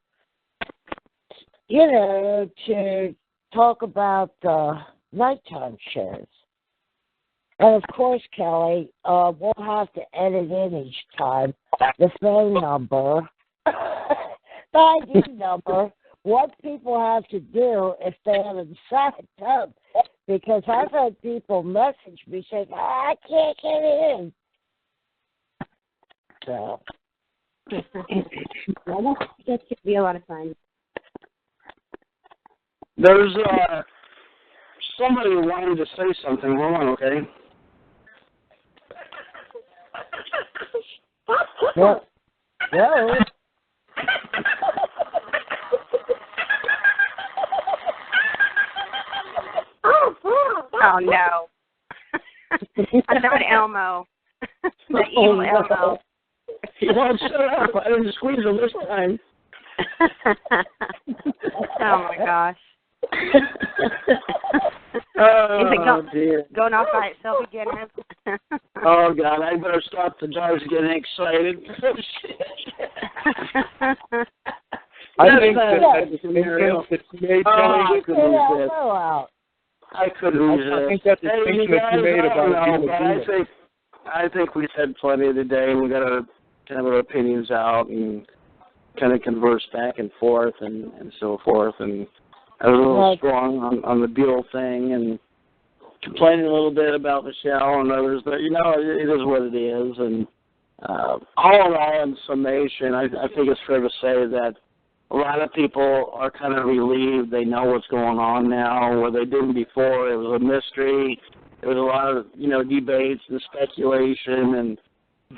to talk about nighttime shows. And of course, Kelly, we'll have to edit in each time the phone number, the ID number, what people have to do if they haven't signed up. Because I've had people message me saying, I can't get in. So. Well, that could be a lot of fun. There's somebody wanting to say something. Hold on, okay? Well, hello. Oh, no. I thought Elmo. The evil Elmo. He won't shut up. I didn't squeeze him this time. Oh, my gosh. Oh, dear. Going off by itself again? Oh, God, I better stop the dogs getting excited. I think that distinction that you made, Kelly, I couldn't resist. I think that distinction that you made about people I think we said plenty today, and we got to kind of our opinions out and kind of converse back and forth and so forth. And I was a little strong on the Buell thing and complaining a little bit about Michelle and others, but, you know, it is what it is. And all in all, in summation, I think it's fair to say that a lot of people are kind of relieved. They know what's going on now, where they didn't before. It was a mystery. There was a lot of, you know, debates and speculation and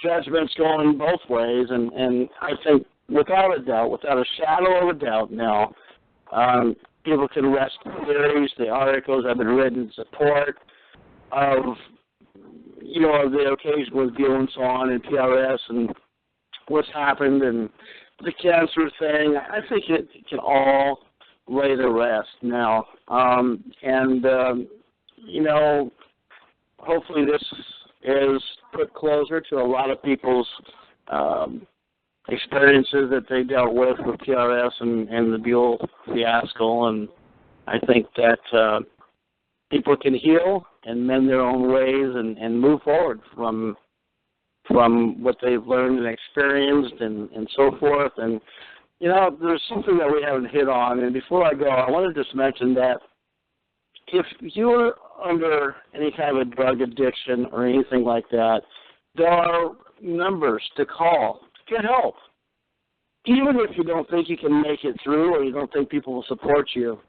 judgments going both ways. And I think without a doubt, without a shadow of a doubt now, people can rest theories. The articles have been written in support of, you know, the occasion with Buell and so on and PRS and what's happened and the cancer thing. I think it can all lay to rest now. You know, hopefully this is put closer to a lot of people's experiences that they dealt with PRS and the Buell fiasco. And I think that people can heal and mend their own ways and move forward from what they've learned and experienced and so forth. And, you know, there's something that we haven't hit on. And before I go, I want to just mention that if you're under any kind of a drug addiction or anything like that, there are numbers to call to get help. Even if you don't think you can make it through or you don't think people will support you,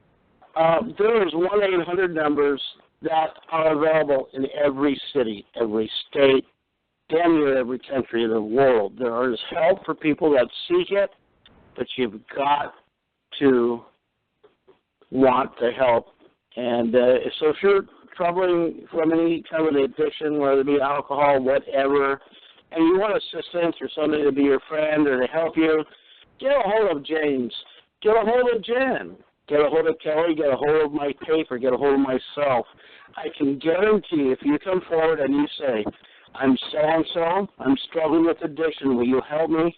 there is 1-800 numbers that are available in every city, every state, damn near every country in the world. There is help for people that seek it, but you've got to want the help. And so if you're troubling from any kind of an addiction, whether it be alcohol, whatever, and you want assistance or somebody to be your friend or to help you, get a hold of James. Get a hold of Jen. Get a hold of Kelly. Get a hold of my paper. Get a hold of myself. I can guarantee if you come forward and you say, I'm so-and-so, I'm struggling with addiction, will you help me?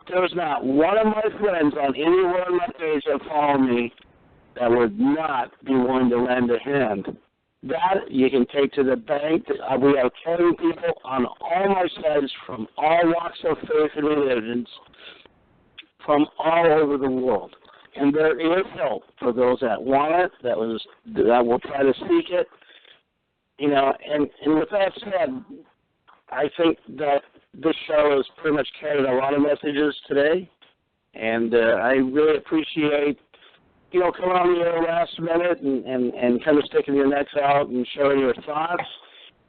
There's not one of my friends on any one of my page that follow me that would not be willing to lend a hand. That you can take to the bank. We have caring people on all my sites from all walks of faith and religions from all over the world. And there is help for those that want it, that will try to seek it. You know, and with that said, I think that this show has pretty much carried a lot of messages today, and I really appreciate, you know, coming on the air last minute and kind of sticking your necks out and showing your thoughts.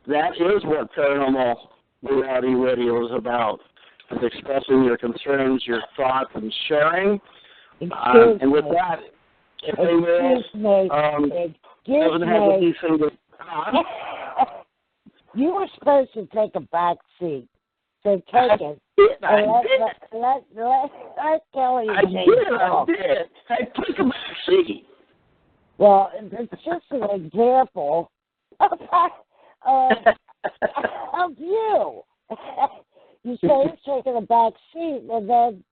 That is what Paranormal Reality Radio is about, is expressing your concerns, your thoughts, and sharing. And with that, if anyone doesn't have anything to... You were supposed to take a back seat. So take it. Let Kelly I did. I took a back seat. Well, it's just an example of you. You say you're taking a back seat, and then,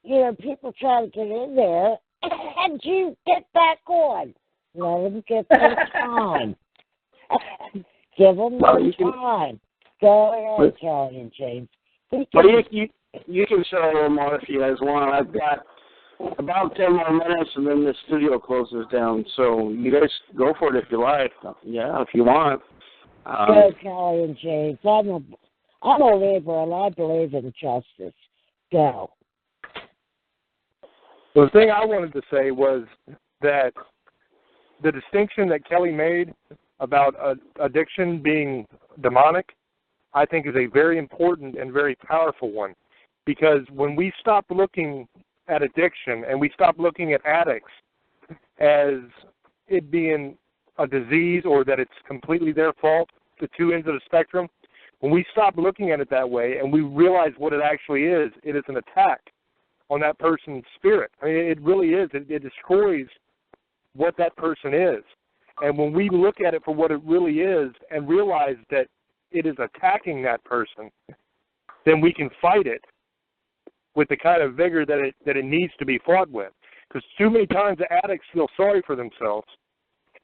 you know, people try to get in there, and you get back on. Let them get their time. Give them the time. Go ahead, Kelly and James. You can show a little more if you guys want. I've got about 10 more minutes, and then the studio closes down. So you guys go for it if you like. Yeah, if you want. Go, Kelly and James. I'm a liberal. I believe in justice. Go. The thing I wanted to say was that the distinction that Kelly made about addiction being demonic, I think is a very important and very powerful one. Because when we stop looking at addiction and we stop looking at addicts as it being a disease or that it's completely their fault, the two ends of the spectrum, when we stop looking at it that way and we realize what it actually is, it is an attack on that person's spirit. I mean, it really is. It destroys what that person is. And when we look at it for what it really is and realize that it is attacking that person, then we can fight it with the kind of vigor that it needs to be fought with. Because too many times the addicts feel sorry for themselves,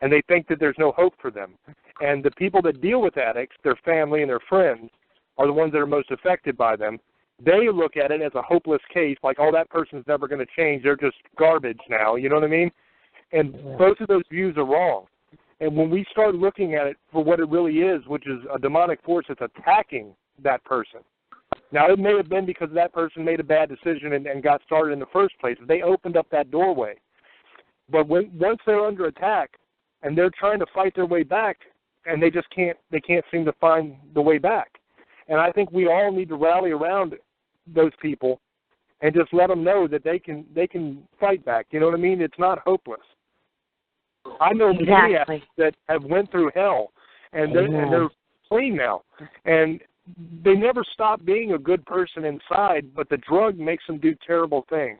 and they think that there's no hope for them. And the people that deal with addicts, their family and their friends, are the ones that are most affected by them. They look at it as a hopeless case, like, oh, that person's never going to change. They're just garbage now. You know what I mean? And both of those views are wrong. And when we start looking at it for what it really is, which is a demonic force that's attacking that person. Now, it may have been because that person made a bad decision and got started in the first place. They opened up that doorway. But once they're under attack and they're trying to fight their way back, and they just can't seem to find the way back. And I think we all need to rally around those people and just let them know that they can fight back. You know what I mean? It's not hopeless. I know many addicts that have went through hell, and they're clean now. And they never stop being a good person inside, but the drug makes them do terrible things.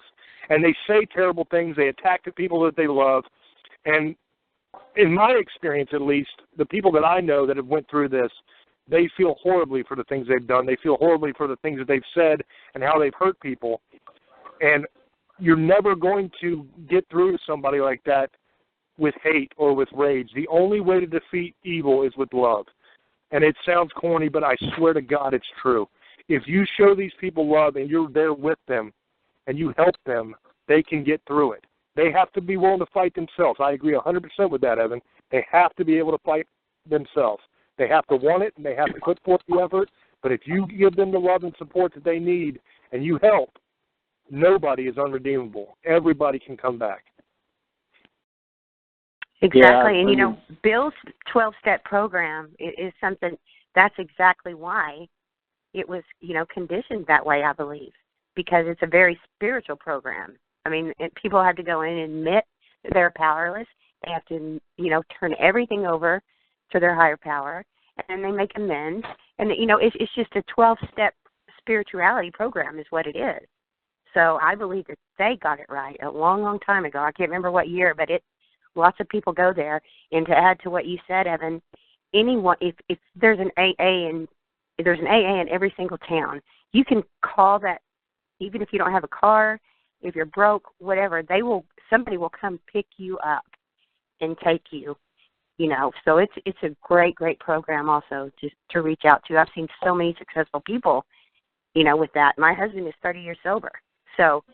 And they say terrible things. They attack the people that they love. And in my experience, at least, the people that I know that have went through this, they feel horribly for the things they've done. They feel horribly for the things that they've said and how they've hurt people. And you're never going to get through to somebody like that with hate or with rage. The only way to defeat evil is with love. And it sounds corny, but I swear to God it's true. If you show these people love and you're there with them and you help them, they can get through it. They have to be willing to fight themselves. I agree 100% with that, Evan. They have to be able to fight themselves. They have to want it, and they have to put forth the effort. But if you give them the love and support that they need and you help, nobody is unredeemable. Everybody can come back. Exactly. Yeah, and, Bill's 12-step program is something, that's exactly why it was, conditioned that way, I believe, because it's a very spiritual program. I mean, people have to go in and admit they're powerless. They have to, turn everything over to their higher power, and then they make amends. And, it's just a 12-step spirituality program is what it is. So I believe that they got it right a long, long time ago. I can't remember what year, but lots of people go there. And to add to what you said, Evan, anyone, if there's an AA and there's an AA in every single town, you can call that, even if you don't have a car, if you're broke, whatever, somebody will come pick you up and take you, So it's a great, great program also to reach out to. I've seen so many successful people, with that. My husband is 30 years sober. So,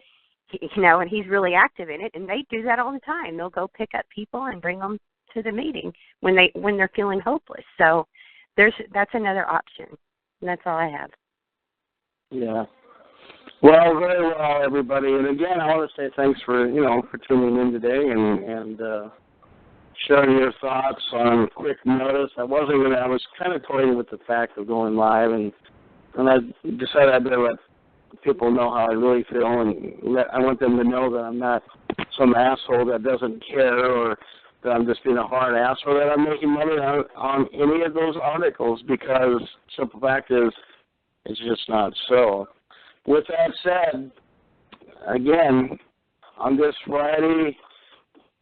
and he's really active in it, and they do that all the time. They'll go pick up people and bring them to the meeting when they're feeling hopeless. So that's another option. And that's all I have. Yeah. Well, very well, everybody. And again, I want to say thanks for tuning in today and sharing your thoughts on quick notice. I was kind of toying with the fact of going live, and I decided I'd better let people know how I really feel, and I want them to know that I'm not some asshole that doesn't care, or that I'm just being a hard ass, or that I'm making money on any of those articles, because simple fact is it's just not so. With that said, again, on this Friday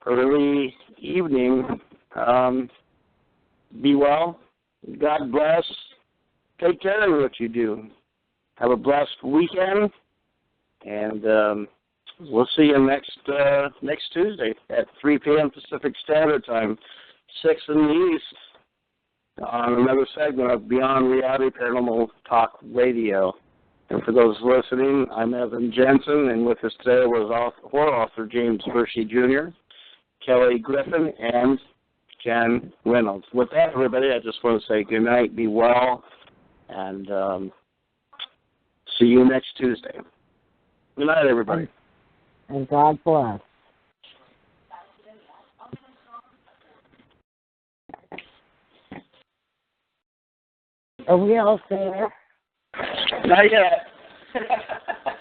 early evening, be well, God bless, take care of what you do. Have a blessed weekend, and we'll see you next Tuesday at 3 p.m. Pacific Standard Time, 6 in the East. on another segment of Beyond Reality Paranormal Talk Radio. And for those listening, I'm Evan Jensen, and with us today was horror author James Hershey Jr., Kelly Griffin, and Jen Reynolds. With that, everybody, I just want to say good night, be well, and see you next Tuesday. Good night, everybody. And God bless. Are we all there? Not yet.